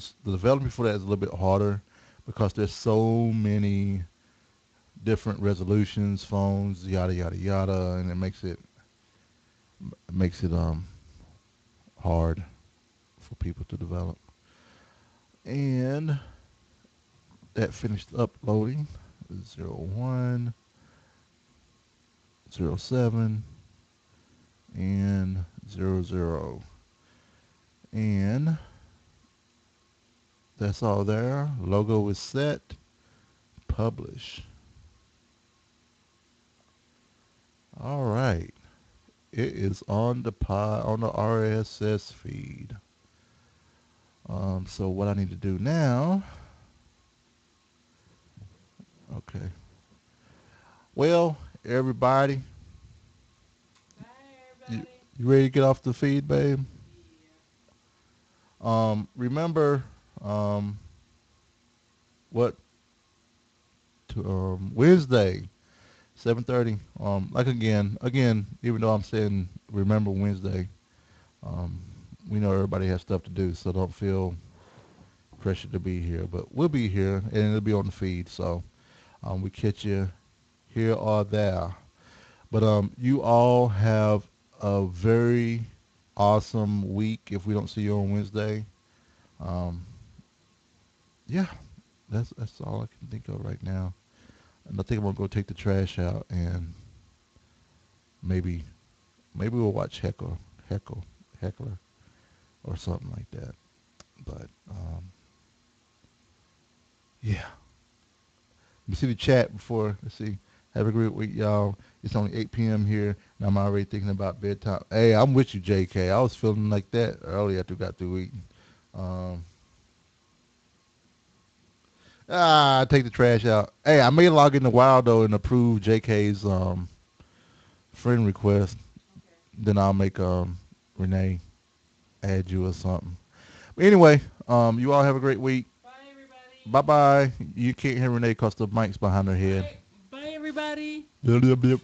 for that is a little bit harder because there's so many different resolutions, phones, yada yada yada, and it makes it hard for people to develop. And that finished uploading. 01, 07, and 00. And that's all there. Logo is set. Publish. All right. It is on the RSS feed. So what I need to do now? Okay. Well, everybody,
Bye,
you,
everybody.
you ready to get off the feed, babe? Remember, um, what Wednesday, 7:30. Like again, even though I'm saying remember Wednesday, um, we know everybody has stuff to do, so don't feel pressure to be here. But we'll be here, and it'll be on the feed. So we catch you here or there. But you all have a very awesome week. If we don't see you on Wednesday, um, yeah, that's all I can think of right now. And I think I'm gonna go take the trash out and maybe we'll watch Heckler or something like that. But yeah. Let me see the chat before. Let's see. Have a great week, y'all. It's only 8 p.m. here, and I'm already thinking about bedtime. Hey, I'm with you, JK. I was feeling like that earlier after we got through eating. Um, take the trash out. Hey, I may log into Wildo and approve JK's friend request.
Okay.
Then I'll make Renee add you or something. But anyway, you all have a great week.
Bye, everybody.
Bye bye. You can't hear Renee because the mic's behind her head.
Bye, everybody.
Yep, yep, yep.